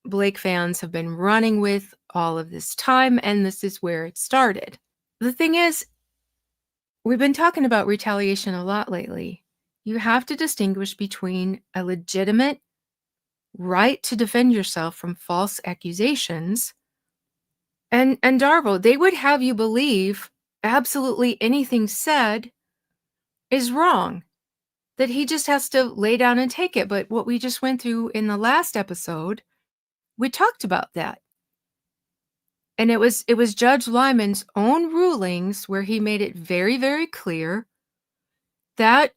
S1: Blake fans have been running with all of this time, and this is where it started. The thing is, we've been talking about retaliation a lot lately. You have to distinguish between a legitimate right to defend yourself from false accusations and Darvo. They would have you believe absolutely anything said is wrong, that he just has to lay down and take it. But what we just went through in the last episode, we talked about that. And it was Judge Lyman's own rulings where he made it very, very clear that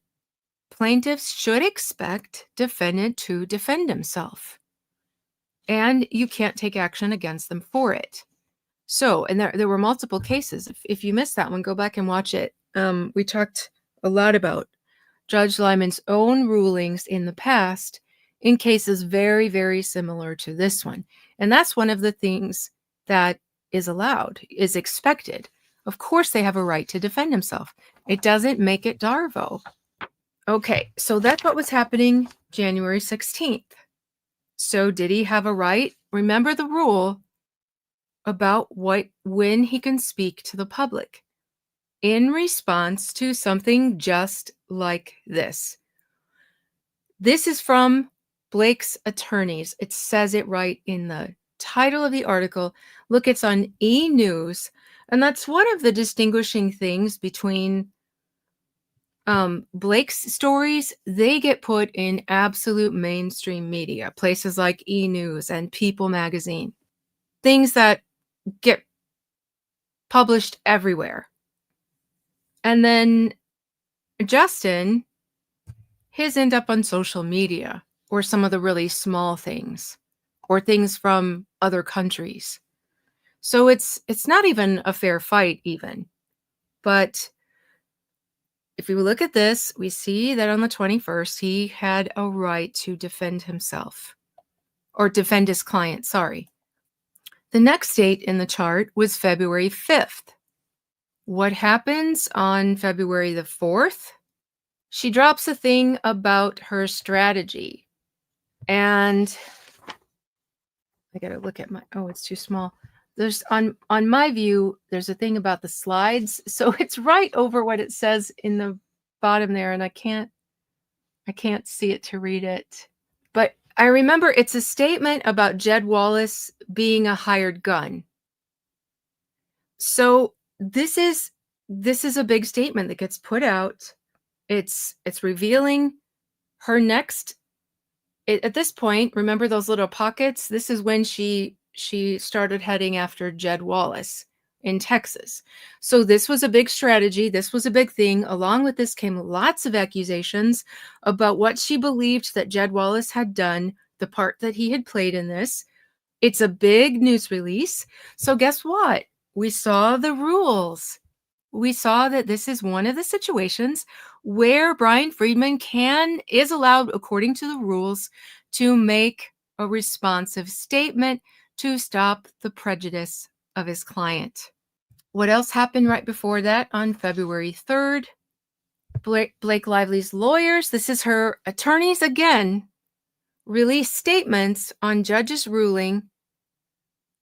S1: plaintiffs should expect defendant to defend himself. And you can't take action against them for it. So, and there were multiple cases. If you missed that one, go back and watch it. We talked a lot about Judge Lyman's own rulings in the past in cases very, very similar to this one. And that's one of the things that is allowed, is expected. Of course, they have a right to defend himself. It doesn't make it Darvo. Okay, so that's what was happening January 16th. So did he have a right? Remember the rule about when he can speak to the public in response to something just like this. This is from Blake's attorneys. It says it right in the title of the article. Look, it's on E! News, and that's one of the distinguishing things between Blake's stories. They get put in absolute mainstream media, places like E! News and People magazine, things that get published everywhere. And then Justin, his end up on social media or some of the really small things or things from other countries. So it's not even a fair fight even. But if we look at this, we see that on the 21st, he had a right to defend himself or defend his client, sorry. The next date in the chart was February 5th. What happens on February the 4th? She drops a thing about her strategy. And I gotta look at my, oh, it's too small. There's on my view, there's a thing about the slides. So it's right over what it says in the bottom there, and I can't see it to read it. But I remember it's a statement about Jed Wallace being a hired gun. So this is a big statement that gets put out. It's revealing her next. At this point, remember those little pockets? This is when she started heading after Jed Wallace in Texas. So this was a big strategy. This was a big thing. Along with this came lots of accusations about what she believed that Jed Wallace had done, the part that he had played in this. It's a big news release. So guess what? We saw the rules. We saw that this is one of the situations where Bryan Freedman is allowed, according to the rules, to make a responsive statement to stop the prejudice of his client. What else happened right before that on February 3rd? Blake Lively's lawyers, this is her attorneys again, released statements on judge's ruling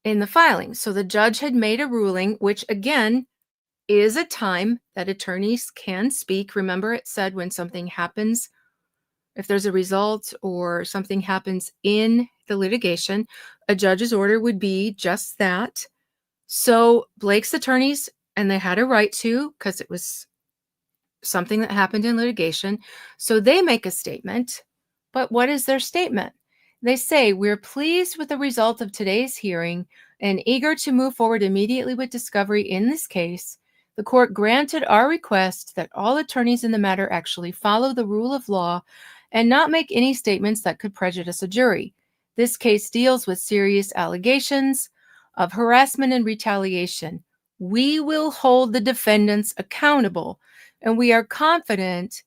S1: in the filing. So the judge had made a ruling, which again is a time that attorneys can speak. Remember, it said when something happens, if there's a result or something happens in the litigation, a judge's order would be just that. So Blake's attorneys, and they had a right to, because it was something that happened in litigation, so they make a statement. But what is their statement? They say, "We're pleased with the result of today's hearing and eager to move forward immediately with discovery in this case. The court granted our request that all attorneys in the matter actually follow the rule of law and not make any statements that could prejudice a jury. This case deals with serious allegations of harassment and retaliation. We will hold the defendants accountable, and we are confident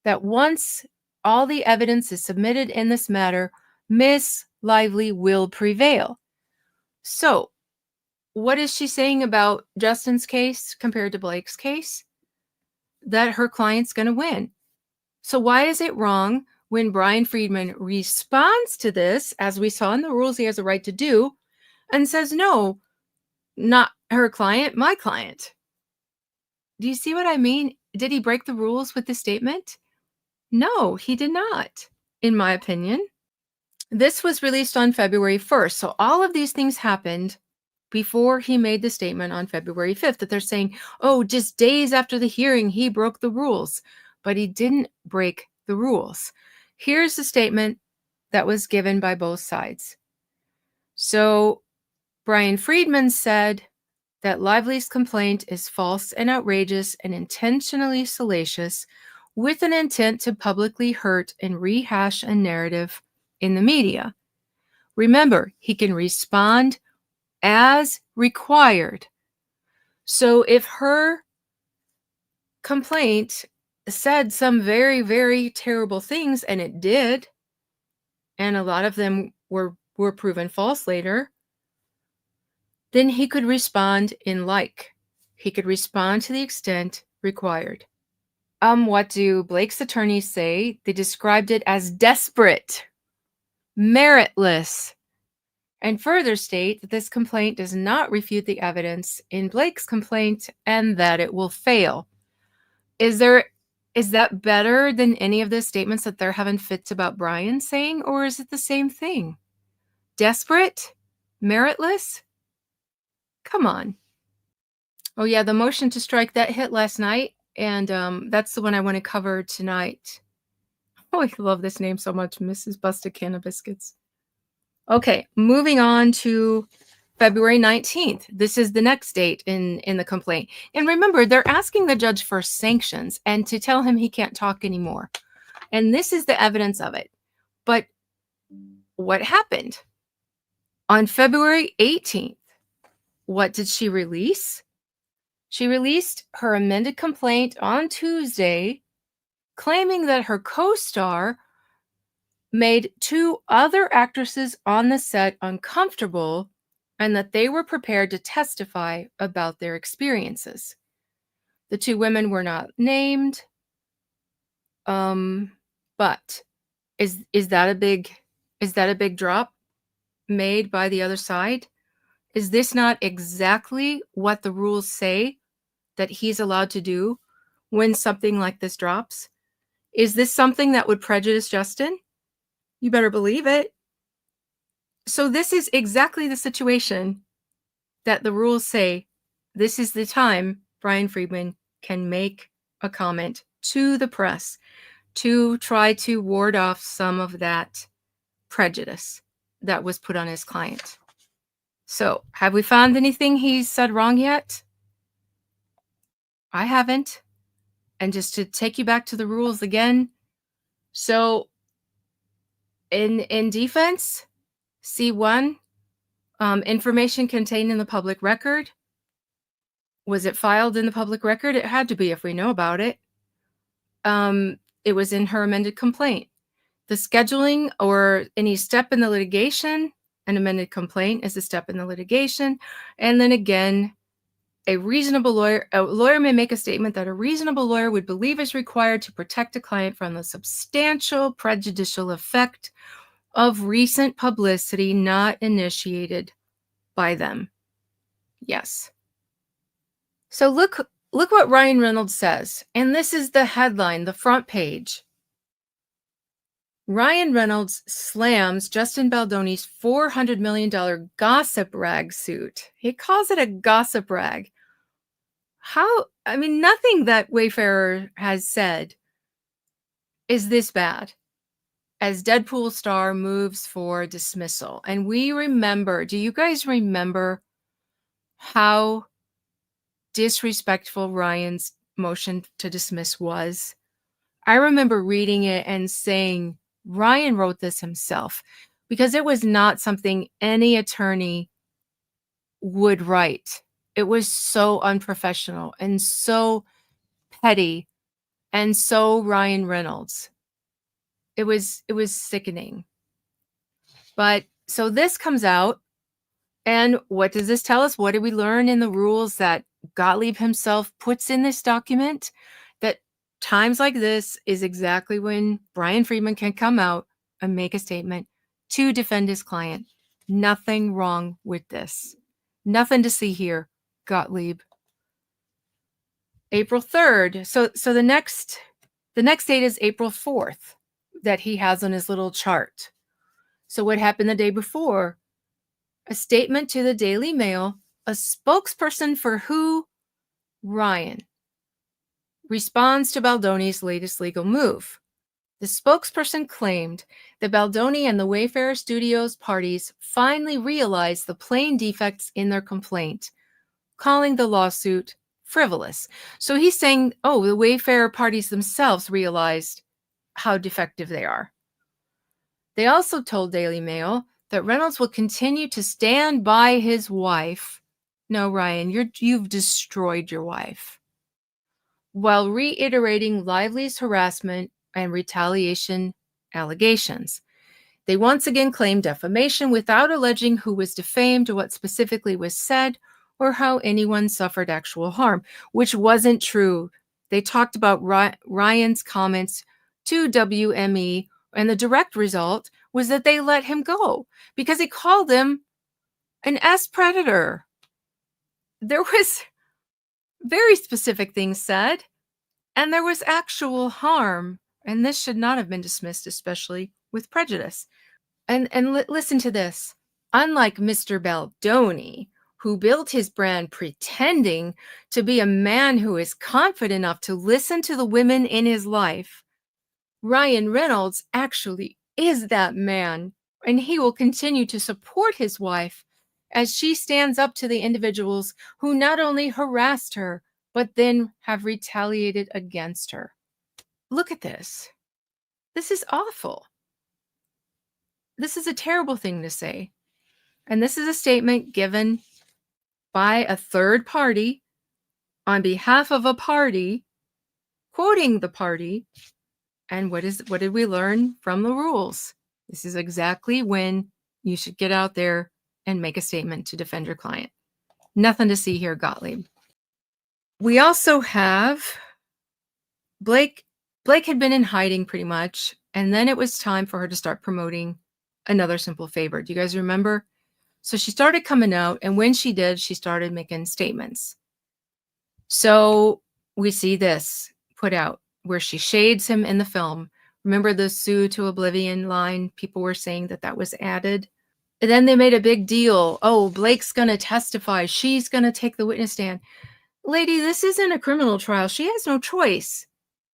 S1: that once all the evidence is submitted in this matter, Miss Lively will prevail." So, what is she saying about Justin's case compared to Blake's case? That her client's going to win. So why is it wrong when Bryan Freedman responds to this, as we saw in the rules he has a right to do, and says, no, not her client, my client? Do you see what I mean? Did he break the rules with the statement? No, he did not, in my opinion. This was released on February 1st. So all of these things happened before he made the statement on February 5th that they're saying, oh, just days after the hearing, he broke the rules. But he didn't break the rules. Here's the statement that was given by both sides. So Bryan Freedman said that Lively's complaint is false and outrageous and intentionally salacious with an intent to publicly hurt and rehash a narrative in the media. Remember, he can respond as required. So if her complaint said some very, very terrible things, and it did, and a lot of them were proven false later, then he could respond in like. He could respond to the extent required. What do Blake's attorneys say? They described it as desperate, meritless, and further state that this complaint does not refute the evidence in Blake's complaint and that it will fail. Is there Is that better than any of the statements that they're having fits about Bryan saying, or is it the same thing? Desperate? Meritless? Come on. Oh, yeah, the motion to strike, that hit last night, and, that's the one I wanna cover tonight. Oh, I love this name so much, Mrs. Busted Can of Biscuits. Okay, moving on to February 19th. This is the next date in the complaint. And remember, they're asking the judge for sanctions and to tell him he can't talk anymore. And this is the evidence of it. But what happened? On February 18th, what did she release? She released her amended complaint on Tuesday, claiming that her co-star made two other actresses on the set uncomfortable and that they were prepared to testify about their experiences. The two women were not named, but is that a big drop made by the other side? Is this not exactly what the rules say that he's allowed to do when something like this drops? Is this something that would prejudice Justin? You better believe it. So this is exactly the situation that the rules say this is the time Bryan Freedman can make a comment to the press to try to ward off some of that prejudice that was put on his client. So, have we found anything he's said wrong yet? I haven't. And just to take you back to the rules again. So, in defense, C1, information contained in the public record. Was it filed in the public record? It had to be if we know about it. It was in her amended complaint. The scheduling or any step in the litigation, an amended complaint is a step in the litigation. And then again, a lawyer may make a statement that a reasonable lawyer would believe is required to protect a client from the substantial prejudicial effect of recent publicity not initiated by them. Yes. So look what Ryan Reynolds says. And this is the headline, the front page. Ryan Reynolds slams Justin Baldoni's $400 million gossip rag suit. He calls it a gossip rag. Nothing that Wayfarer has said is this bad as Deadpool star moves for dismissal. And we remember, do you guys remember how disrespectful Ryan's motion to dismiss was? I remember reading it and saying, Ryan wrote this himself because it was not something any attorney would write. It was so unprofessional and so petty and so Ryan Reynolds. It was sickening. But so this comes out, and what does this tell us? What did we learn in the rules that Gottlieb himself puts in this document? That times like this is exactly when Bryan Freedman can come out and make a statement to defend his client. Nothing wrong with this. Nothing to see here, Gottlieb. April 3rd. So the next date is April 4th that he has on his little chart. So what happened the day before? A statement to the Daily Mail, a spokesperson for who? Ryan. Responds to Baldoni's latest legal move. The spokesperson claimed that Baldoni and the Wayfarer Studios parties finally realized the plain defects in their complaint, calling the lawsuit frivolous. So he's saying, oh, the Wayfarer parties themselves realized how defective they are. They also told Daily Mail that Reynolds will continue to stand by his wife. No, Ryan, you've destroyed your wife. While reiterating Lively's harassment and retaliation allegations. They once again claimed defamation without alleging who was defamed or what specifically was said or how anyone suffered actual harm, which wasn't true. They talked about Ryan's comments to WME, and the direct result was that they let him go because he called him an S-predator. There was very specific things said. And there was actual harm, and this should not have been dismissed, especially with prejudice. And listen to this. Unlike Mr. Baldoni, who built his brand pretending to be a man who is confident enough to listen to the women in his life, Ryan Reynolds actually is that man, and he will continue to support his wife as she stands up to the individuals who not only harassed her, but then have retaliated against her. Look at this. This is awful. This is a terrible thing to say. And this is a statement given by a third party on behalf of a party, quoting the party. And what did we learn from the rules? This is exactly when you should get out there and make a statement to defend your client. Nothing to see here, Gottlieb. We also have Blake. Blake had been in hiding pretty much, and then it was time for her to start promoting Another Simple Favor. Do you guys remember? So she started coming out, and when she did, she started making statements. So we see this put out where she shades him in the film. Remember the Sue to Oblivion line? People were saying that that was added. And then they made a big deal. Oh, Blake's going to testify. She's going to take the witness stand. Lady, this isn't a criminal trial. She has no choice.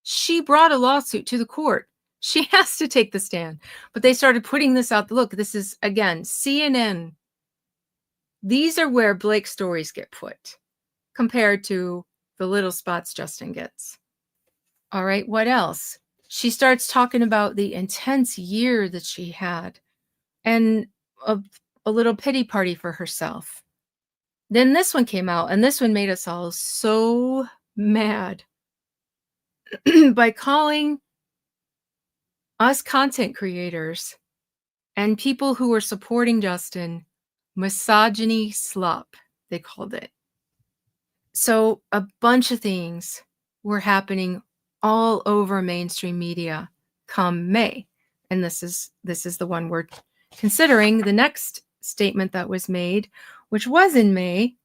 S1: She brought a lawsuit to the court. She has to take the stand. But they started putting this out. Look, this is, again, CNN. These are where Blake's stories get put compared to the little spots Justin gets. All right, what else? She starts talking about the intense year that she had and a little pity party for herself. Then this one came out, and this one made us all so mad by calling us content creators and people who were supporting Justin misogyny slop, they called it. So a bunch of things were happening all over mainstream media come May. And this is the one we're considering. The next statement that was made, which was in May.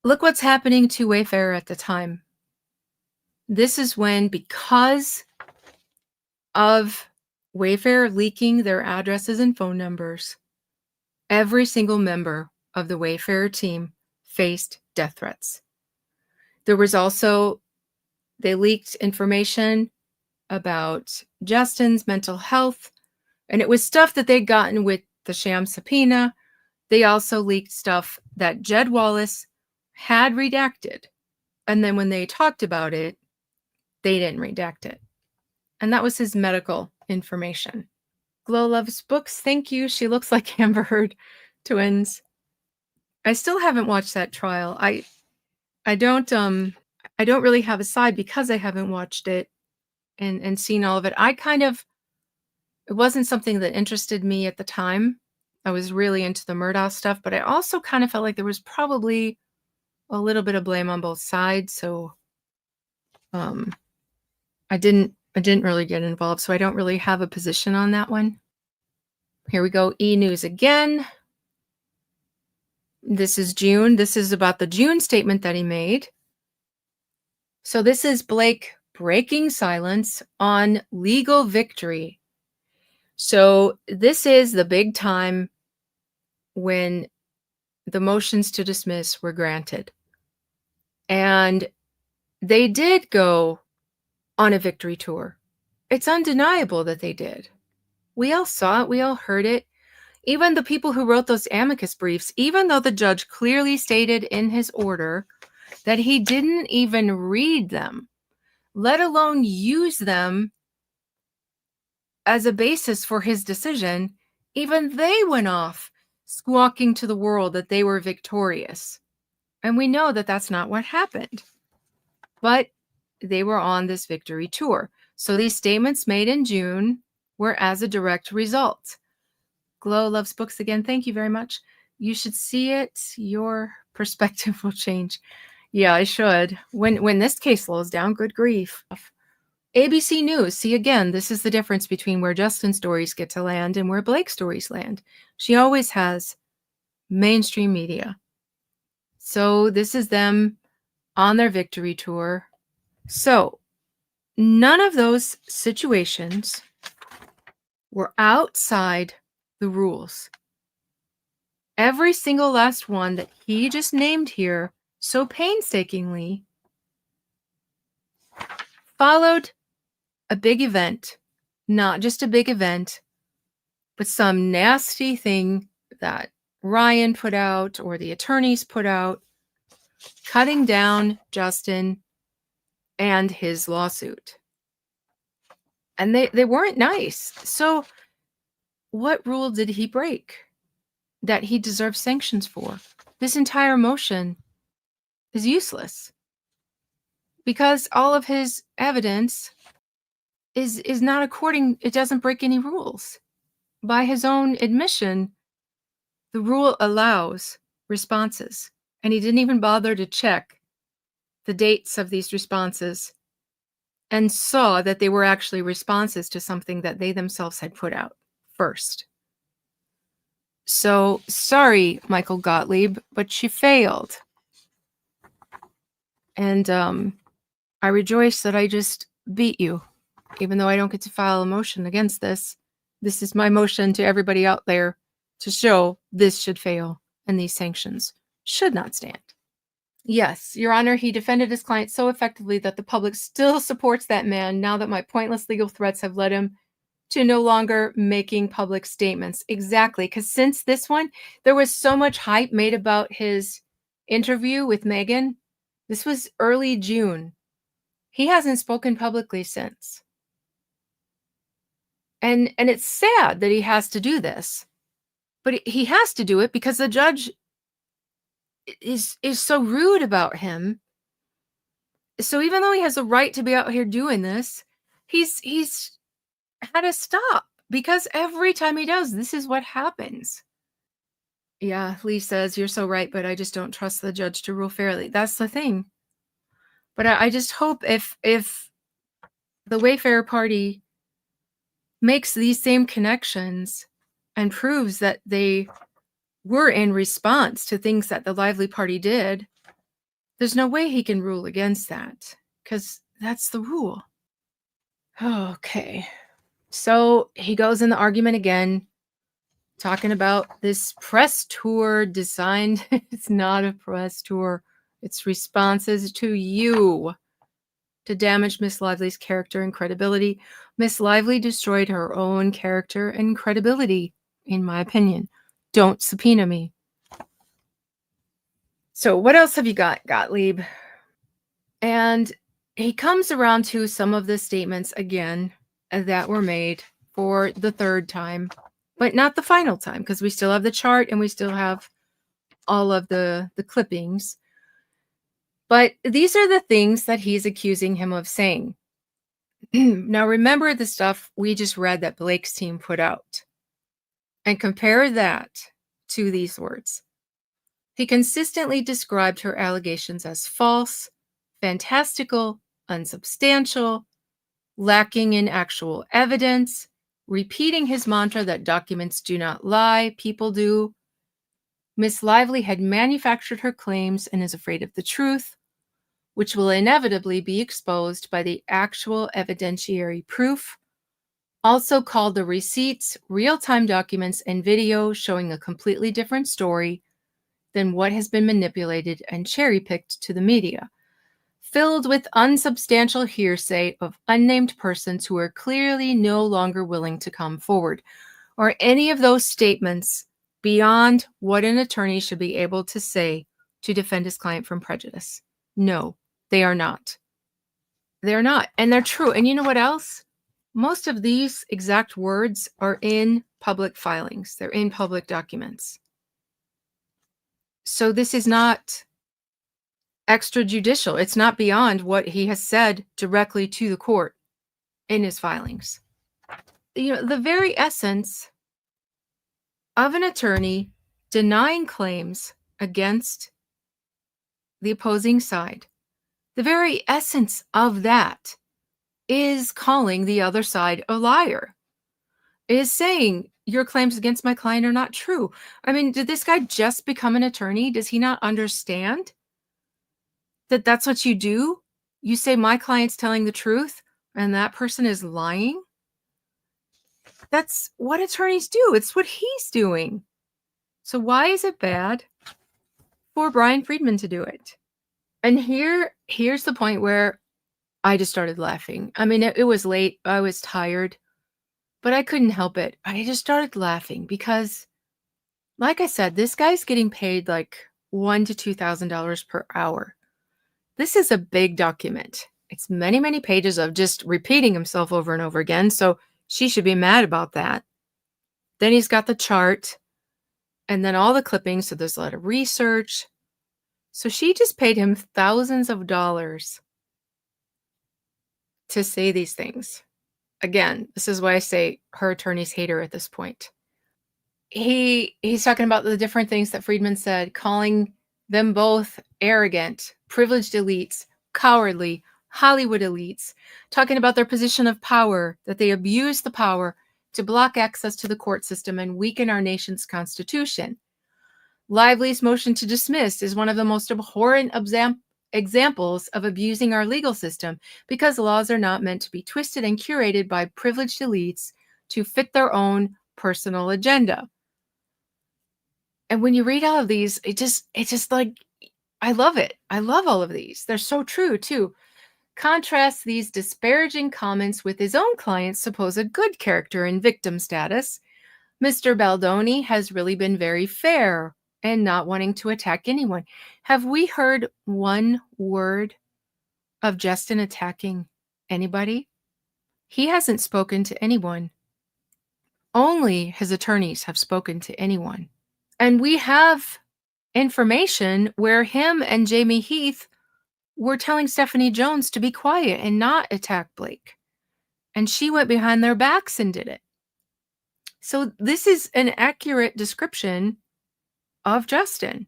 S1: Look what's happening to Wayfair at the time. This is when, because of Wayfair leaking their addresses and phone numbers, every single member of the Wayfair team faced death threats. There was also, they leaked information about Justin's mental health, and it was stuff that they'd gotten with the sham subpoena. They also leaked stuff that Jed Wallace had redacted. And then when they talked about it, they didn't redact it. And that was his medical information. Glow loves books. Thank you. She looks like Amber Heard twins. I still haven't watched that trial. I don't really have a side because I haven't watched it and seen all of it. It wasn't something that interested me at the time. I was really into the Murdaugh stuff, but I also kind of felt like there was probably a little bit of blame on both sides. So I didn't really get involved. So I don't really have a position on that one. Here we go. E-News again. This is June. This is about the June statement that he made. So this is Blake breaking silence on legal victory. So this is the big time when the motions to dismiss were granted. And they did go on a victory tour. It's undeniable that they did. We all saw it. We all heard it. Even the people who wrote those amicus briefs, even though the judge clearly stated in his order that he didn't even read them, let alone use them as a basis for his decision, even they went off squawking to the world that they were victorious. And we know that that's not what happened. But they were on this victory tour. So these statements made in June were as a direct result. Glow loves books again. Thank you very much. You should see it. Your perspective will change. Yeah, I should. When this case slows down, good grief. ABC News. See, again, this is the difference between where Justin's stories get to land and where Blake's stories land. She always has mainstream media. So this is them on their victory tour. So None of those situations were outside the rules. Every single last one that he just named here so painstakingly followed a big event, not just a big event, but some nasty thing that Ryan put out or the attorneys put out, cutting down Justin and his lawsuit. And they weren't nice. So what rule did he break that he deserves sanctions for? This entire motion is useless because all of his evidence is not according, it doesn't break any rules. By his own admission, the rule allows responses, and he didn't even bother to check the dates of these responses and saw that they were actually responses to something that they themselves had put out first. So, sorry, Michael Gottlieb, but you failed. And I rejoice that I just beat you, even though I don't get to file a motion against this. This is my motion to everybody out there to show this should fail and these sanctions should not stand. Yes, Your Honor, he defended his client so effectively that the public still supports that man now that my pointless legal threats have led him to no longer making public statements. Exactly, because since this one, there was so much hype made about his interview with Meghan. This was early June. He hasn't spoken publicly since. And it's sad that he has to do this. But he has to do it because the judge is so rude about him. So even though he has a right to be out here doing this, he's had to stop because every time he does, this is what happens. Yeah, Lee says, you're so right, but I just don't trust the judge to rule fairly. That's the thing. But I just hope if the Wayfarer Party makes these same connections and proves that they were in response to things that the Lively Party did, there's no way he can rule against that because that's the rule. Okay. So he goes in the argument again, talking about this press tour designed. It's not a press tour. It's responses to you to damage Miss Lively's character and credibility. Miss Lively destroyed her own character and credibility, in my opinion. Don't subpoena me. So what else have you got, Gottlieb? And he comes around to some of the statements again that were made for the third time, but not the final time, because we still have the chart and we still have all of the clippings. But these are the things that he's accusing him of saying. Now, remember the stuff we just read that Blake's team put out and compare that to these words. He consistently described her allegations as false, fantastical, unsubstantial, lacking in actual evidence, repeating his mantra that documents do not lie, people do. Miss Lively had manufactured her claims and is afraid of the truth, which will inevitably be exposed by the actual evidentiary proof, also called the receipts, real-time documents, and video showing a completely different story than what has been manipulated and cherry-picked to the media, filled with unsubstantial hearsay of unnamed persons who are clearly no longer willing to come forward, or any of those statements beyond what an attorney should be able to say to defend his client from prejudice. No, they are not. They're not, and they're true. And you know what else? Most of these exact words are in public filings. They're in public documents. So this is not extrajudicial. It's not beyond what he has said directly to the court in his filings. You know, the very essence of an attorney denying claims against the opposing side, the very essence of that is calling the other side a liar, is saying your claims against my client are not true. I mean, did this guy just become an attorney? Does he not understand that that's what you do? You say my client's telling the truth. and that person is lying, that's what attorneys do. It's what he's doing. So why is it bad for Bryan Freedman to do it? And here's the point where I just started laughing. I mean, it was late. I was tired, but I couldn't help it. I just started laughing because, like I said, this guy's getting paid like $1,000 to $2,000 per hour. This is a big document. It's many, many pages of just repeating himself over and over again. So she should be mad about that. Then he's got the chart and then all the clippings. So there's a lot of research. So she just paid him thousands of dollars to say these things. Again, this is why I say her attorneys hate her at this point. He's talking about the different things that Freedman said, calling them both arrogant, privileged elites, cowardly, Hollywood elites, talking about their position of power, that they abuse the power to block access to the court system and weaken our nation's constitution. Lively's motion to dismiss is one of the most abhorrent examples of abusing our legal system because laws are not meant to be twisted and curated by privileged elites to fit their own personal agenda. And when you read all of these, it's just like, I love it. I love all of these. They're so true too. Contrast these disparaging comments with his own client's supposed good character and victim status. Mr. Baldoni has really been very fair and not wanting to attack anyone. Have we heard one word of Justin attacking anybody? He hasn't spoken to anyone. Only his attorneys have spoken to anyone. And we have information where him and Jamie Heath were telling Stephanie Jones to be quiet and not attack Blake. And she went behind their backs and did it. So this is an accurate description of Justin.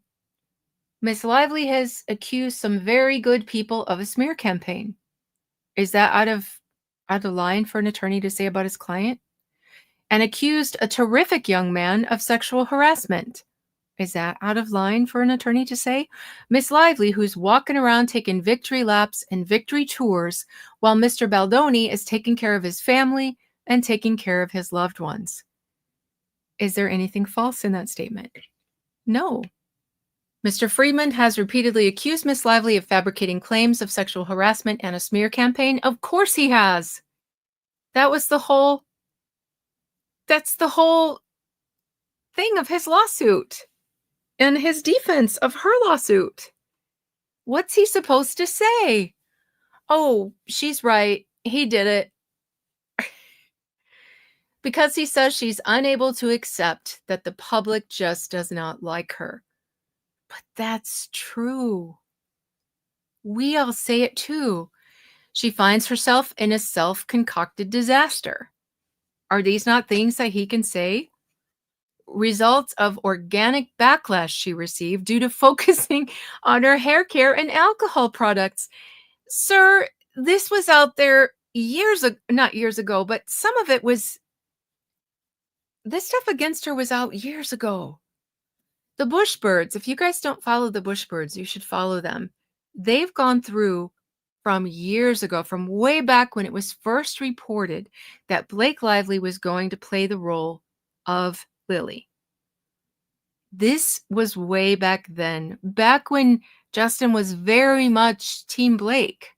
S1: Miss Lively has accused some very good people of a smear campaign. Is that out of line for an attorney to say about his client? And accused a terrific young man of sexual harassment. Is that out of line for an attorney to say? Miss Lively, who's walking around taking victory laps and victory tours while Mr. Baldoni is taking care of his family and taking care of his loved ones. Is there anything false in that statement? No. Mr. Freedman has repeatedly accused Miss Lively of fabricating claims of sexual harassment and a smear campaign. Of course he has. That's the whole thing of his lawsuit and his defense of her lawsuit. What's he supposed to say? Oh, she's right. He did it. Because he says she's unable to accept that the public just does not like her. But that's true. We all say it too. She finds herself in a self-concocted disaster. Are these not things that he can say? Results of organic backlash she received due to focusing on her hair care and alcohol products. Sir, this was out there not years ago, but some of it was, this stuff against her was out years ago. The Bushbirds, if you guys don't follow the Bushbirds, you should follow them. They've gone through from years ago, from way back when it was first reported that Blake Lively was going to play the role of Lily. This was way back then, back when Justin was very much Team Blake.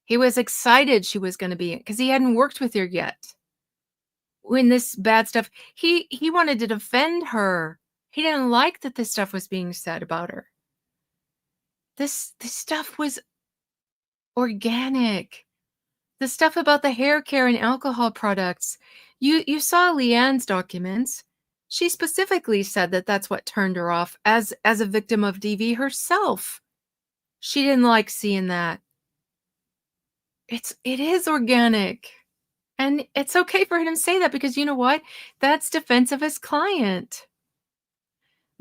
S1: He was excited she was going to be it because he hadn't worked with her yet. When this bad stuff, he wanted to defend her. He didn't like that this stuff was being said about her. This stuff was organic. The stuff about the hair care and alcohol products. You saw Leanne's documents. She specifically said that that's what turned her off as a victim of DV herself. She didn't like seeing that. It is organic. And it's okay for him to say that because you know what? That's defense of his client.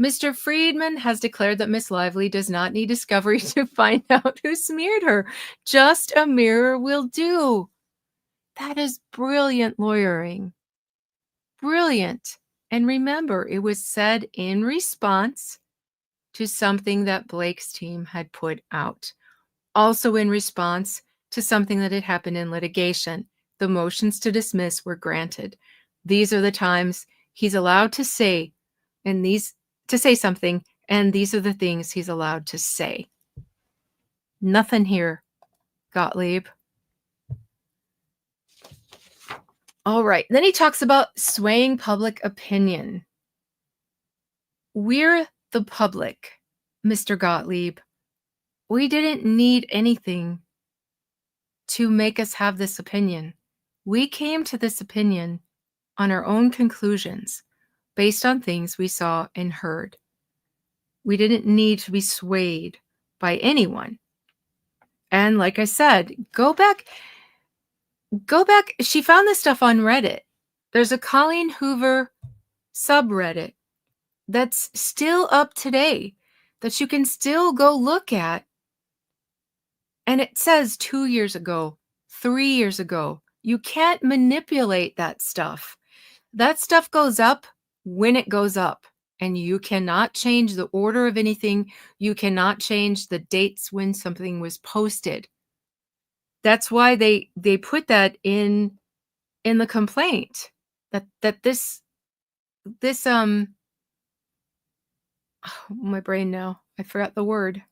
S1: Mr. Freedman has declared that Miss Lively does not need discovery to find out who smeared her. Just a mirror will do. That is brilliant lawyering. Brilliant. And remember, it was said in response to something that Blake's team had put out. Also in response to something that had happened in litigation. The motions to dismiss were granted. These are the times he's allowed to say something, and these are the things he's allowed to say. Nothing here, Gottlieb. All right. Then he talks about swaying public opinion. We're the public, Mr. Gottlieb. We didn't need anything to make us have this opinion. We came to this opinion on our own conclusions based on things we saw and heard. We didn't need to be swayed by anyone. And like I said, go back. She found this stuff on Reddit. There's a Colleen Hoover subreddit that's still up today that you can still go look at. And it says 2 years ago, 3 years ago. You can't manipulate that stuff. That stuff goes up when it goes up. And you cannot change the order of anything. You cannot change the dates when something was posted. That's why they put that in the complaint. That this oh, my brain now. I forgot the word.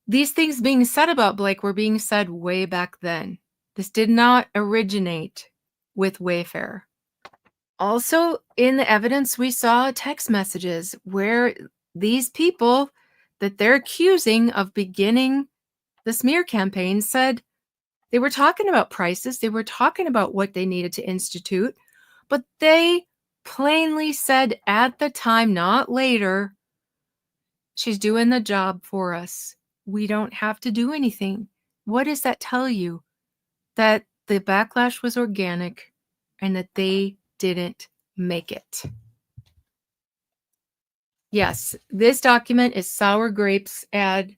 S1: These things being said about Blake were being said way back then. This did not originate with Wayfair. Also, in the evidence, we saw text messages where these people that they're accusing of beginning the smear campaign said they were talking about prices. They were talking about what they needed to institute, but they plainly said at the time, not later, she's doing the job for us. We don't have to do anything. What does that tell you? That the backlash was organic and that they didn't make it. Yes, this document is sour grapes ad.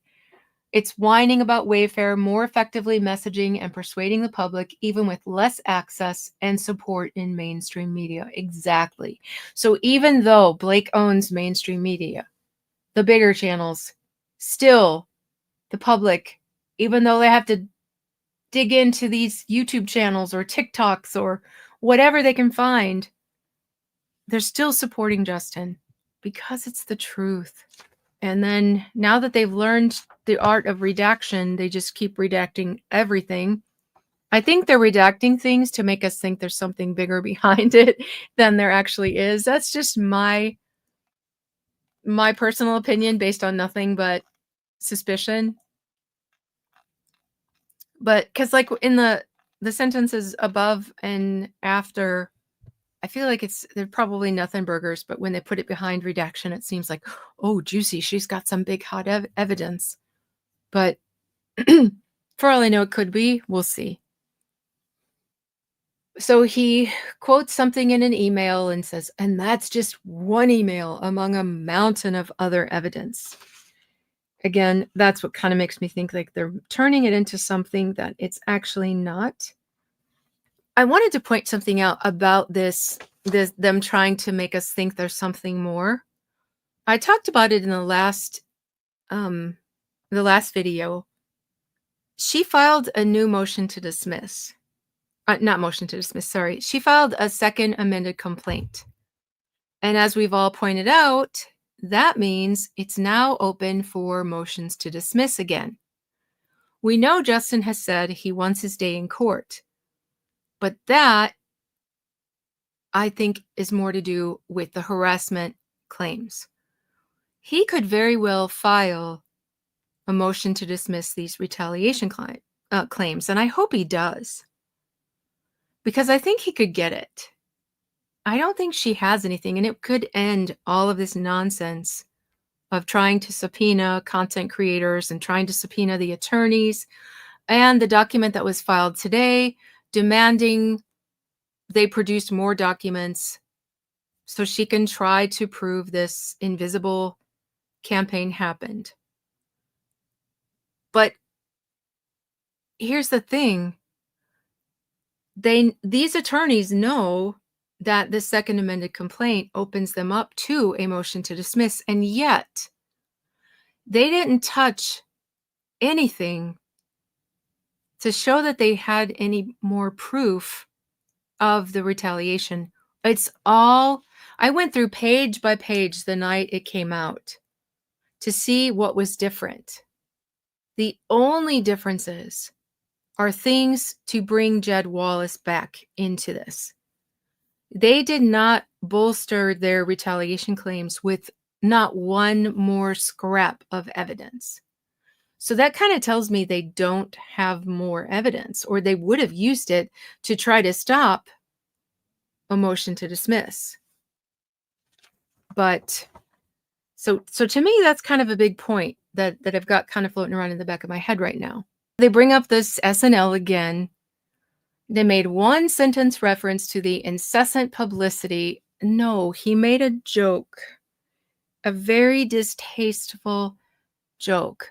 S1: It's whining about Wayfair more effectively messaging and persuading the public, even with less access and support in mainstream media. Exactly. So even though Blake owns mainstream media, the bigger channels, still the public, even though they have to dig into these YouTube channels or TikToks or whatever they can find, they're still supporting Justin because it's the truth. And then now that they've learned the art of redaction, they just keep redacting everything. I think they're redacting things to make us think there's something bigger behind it than there actually is. That's just my personal opinion based on nothing but suspicion. But because like in the sentences above and after, I feel like they're probably nothing burgers, but when they put it behind redaction, it seems like, oh, juicy, she's got some big hot evidence. But for all I know, it could be. We'll see. So he quotes something in an email and says, and that's just one email among a mountain of other evidence. Again, that's what kind of makes me think like they're turning it into something that it's actually not. I wanted to point something out about them trying to make us think there's something more. I talked about it in the last video. She filed a new motion to dismiss. Not motion to dismiss, sorry. She filed a second amended complaint. And as we've all pointed out, that means it's now open for motions to dismiss again. We know Justin has said he wants his day in court, but that, I think, is more to do with the harassment claims. He could very well file a motion to dismiss these retaliation claims, and I hope he does, because I think he could get it. I don't think she has anything, and it could end all of this nonsense of trying to subpoena content creators and trying to subpoena the attorneys, and the document that was filed today demanding they produce more documents so she can try to prove this invisible campaign happened. But here's the thing. These attorneys know that the second amended complaint opens them up to a motion to dismiss, and yet they didn't touch anything to show that they had any more proof of the retaliation. It's all I went through page by page the night it came out to see what was different. The only differences are things to bring Jed Wallace back into this. They did not bolster their retaliation claims with not one more scrap of evidence. So that kind of tells me they don't have more evidence, or they would have used it to try to stop a motion to dismiss. But so to me, that's kind of a big point that I've got kind of floating around in the back of my head right now. They bring up this SNL again. They made one sentence reference to the incessant publicity. No, he made a joke, a very distasteful joke.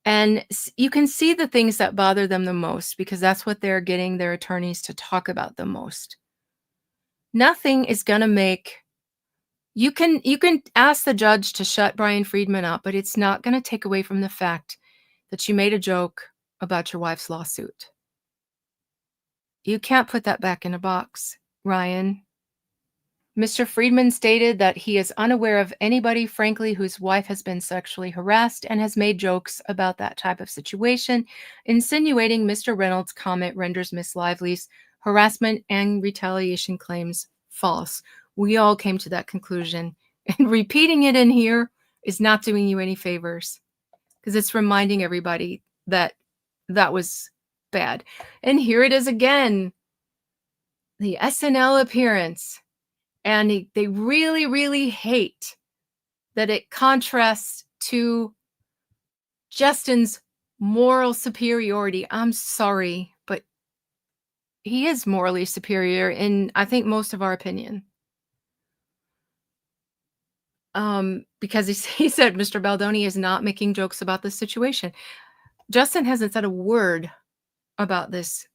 S1: And you can see the things that bother them the most because that's what they're getting their attorneys to talk about the most. Nothing is going to make you can ask the judge to shut Bryan Freedman up, but it's not going to take away from the fact that you made a joke about your wife's lawsuit. You can't put that back in a box, Ryan. Mr. Freedman stated that he is unaware of anybody, frankly, whose wife has been sexually harassed and has made jokes about that type of situation, insinuating Mr. Reynolds' comment renders Miss Lively's harassment and retaliation claims false. We all came to that conclusion, and repeating it in here is not doing you any favors because it's reminding everybody that that was bad. And here it is again, the SNL Appearance. And they really, really hate that it contrasts to Justin's moral superiority. I'm sorry, but he is morally superior in, I think, most of our opinion. Because he said Mr. Baldoni is not making jokes about this situation. Justin hasn't said a word about this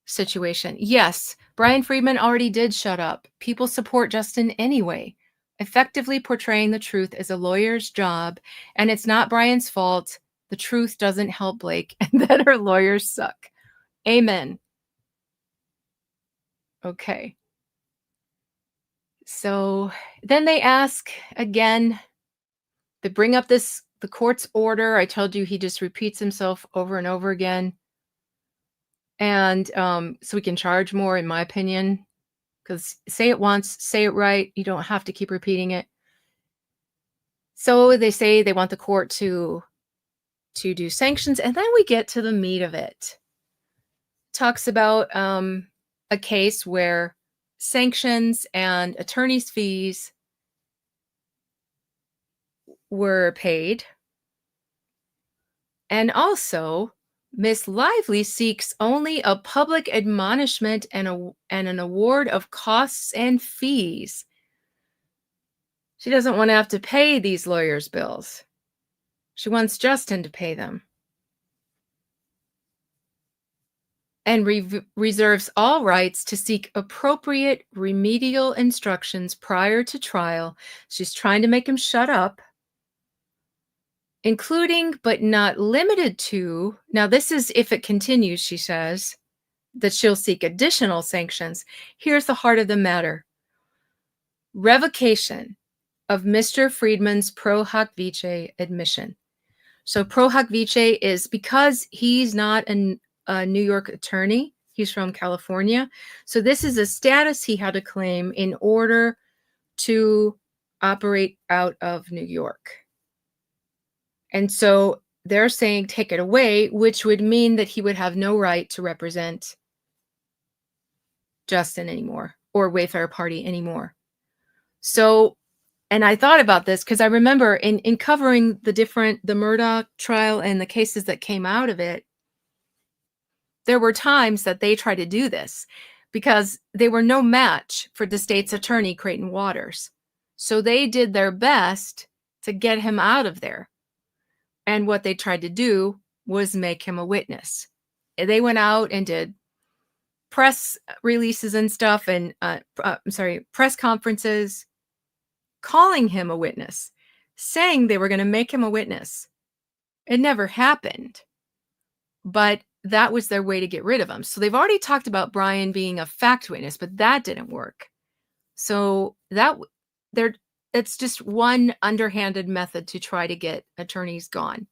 S1: situation. Yes, Bryan Freedman already did shut up. People support Justin anyway. Effectively portraying the truth is a lawyer's job, and it's not Bryan's fault. The truth doesn't help Blake, and that her lawyers suck. Amen. Okay. So then they ask again, they bring up the court's order. I told you he just repeats himself over and over again. And so we can charge more, in my opinion, because say it once, say it right. You don't have to keep repeating it. So they say they want the court to do sanctions. And then we get to the meat of it. Talks about a case where sanctions and attorney's fees were paid. And also, Miss Lively seeks only a public admonishment and an award of costs and fees. She doesn't want to have to pay these lawyers' bills. She wants Justin to pay them. And reserves all rights to seek appropriate remedial instructions prior to trial. She's trying to make him shut up, including but not limited to, now this is if it continues, she says, that she'll seek additional sanctions. Here's the heart of the matter. Revocation of Mr. Freedman's pro hac vice admission. So pro hac vice is because he's not a New York attorney. He's from California. So this is a status he had to claim in order to operate out of New York. And so they're saying take it away, which would mean that he would have no right to represent Justin anymore or Wayfair Party anymore. So, and I thought about this because I remember in covering the Murdoch trial and the cases that came out of it, there were times that they tried to do this because they were no match for the state's attorney, Creighton Waters. So they did their best to get him out of there. And what they tried to do was make him a witness. They went out and did press releases and stuff and, press conferences, calling him a witness, saying they were going to make him a witness. It never happened. but that was their way to get rid of him. So they've already talked about Bryan being a fact witness, but that didn't work. So there, it's just one underhanded method to try to get attorneys gone.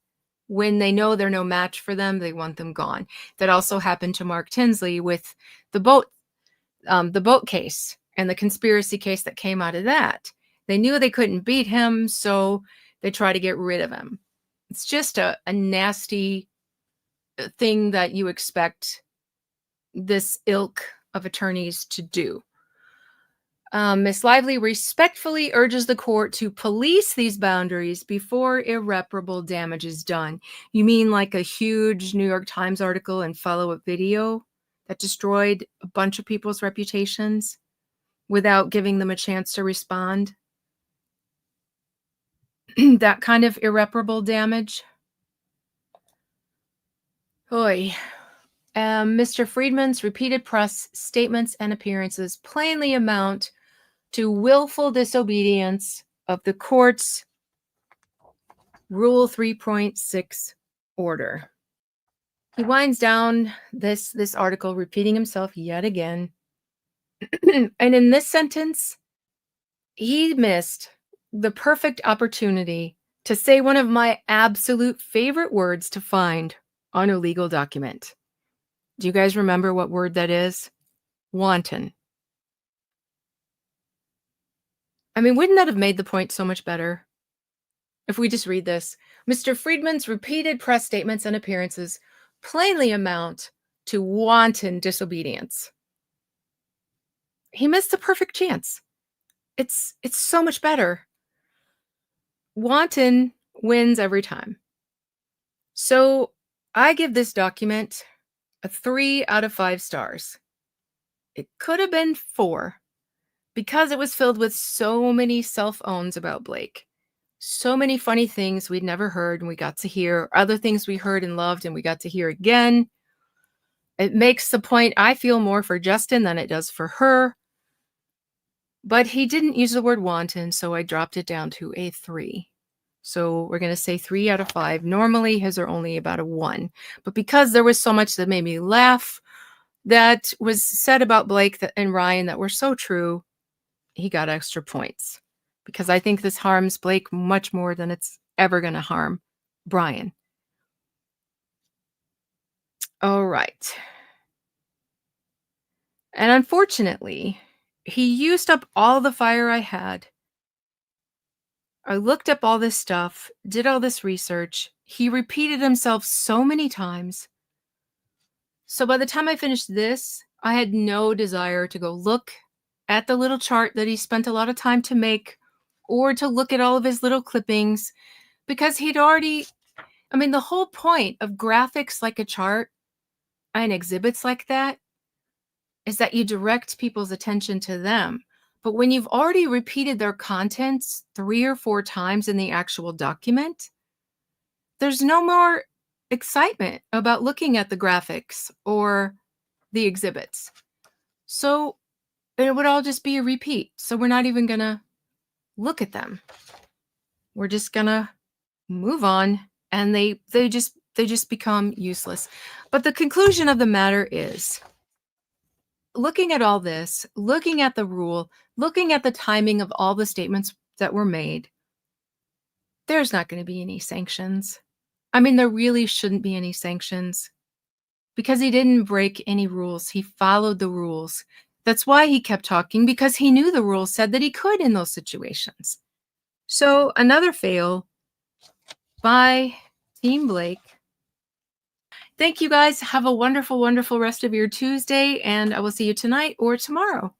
S1: When they know they're no match for them, they want them gone. That also happened to Mark Tinsley with the boat case and the conspiracy case that came out of that. They knew they couldn't beat him, so they try to get rid of him. It's just a nasty thing that you expect this ilk of attorneys to do. Ms. Lively respectfully urges the court to police these boundaries before irreparable damage is done. You mean like a huge New York Times article and follow-up video that destroyed a bunch of people's reputations without giving them a chance to respond? That kind of irreparable damage? Oy. Mr. Freedman's repeated press statements and appearances plainly amount to willful disobedience of the court's Rule 3.6 order. He winds down this article, repeating himself yet again. And in this sentence, he missed the perfect opportunity to say one of my absolute favorite words to find on a legal document. Do you guys remember what word that is? Wanton. I mean, wouldn't that have made the point so much better? If we just read this, Mr. Freedman's repeated press statements and appearances plainly amount to wanton disobedience. He missed the perfect chance. It's so much better. Wanton wins every time. So I give this document a 3 out of 5 stars. It could have been 4 because it was filled with so many self-owns about Blake. So many funny things we'd never heard and we got to hear, other things we heard and loved and we got to hear again. It makes the point, I feel, more for Justin than it does for her. But he didn't use the word wanton, so I dropped it down to a 3. So we're going to say 3 out of 5. Normally his are only about a 1. But because there was so much that made me laugh that was said about Blake and Ryan that were so true, he got extra points. Because I think this harms Blake much more than it's ever going to harm Bryan. All right. And unfortunately, he used up all the fire I had. I looked up all this stuff, did all this research. He repeated himself so many times. So by the time I finished this, I had no desire to go look at the little chart that he spent a lot of time to make, or to look at all of his little clippings, because he'd already, I mean, the whole point of graphics like a chart and exhibits like that is that you direct people's attention to them. But when you've already repeated their contents 3 or 4 times in the actual document, there's no more excitement about looking at the graphics or the exhibits. So it would all just be a repeat. So we're not even going to look at them. We're just going to move on, and they just become useless. But the conclusion of the matter is, looking at all this, looking at the rule, looking at the timing of all the statements that were made, there's not going to be any sanctions. I mean, there really shouldn't be any sanctions because he didn't break any rules. He followed the rules. That's why he kept talking, because he knew the rules said that he could in those situations. So another fail by Team Blake. Thank you guys. Have a wonderful, wonderful rest of your Tuesday, and I will see you tonight or tomorrow.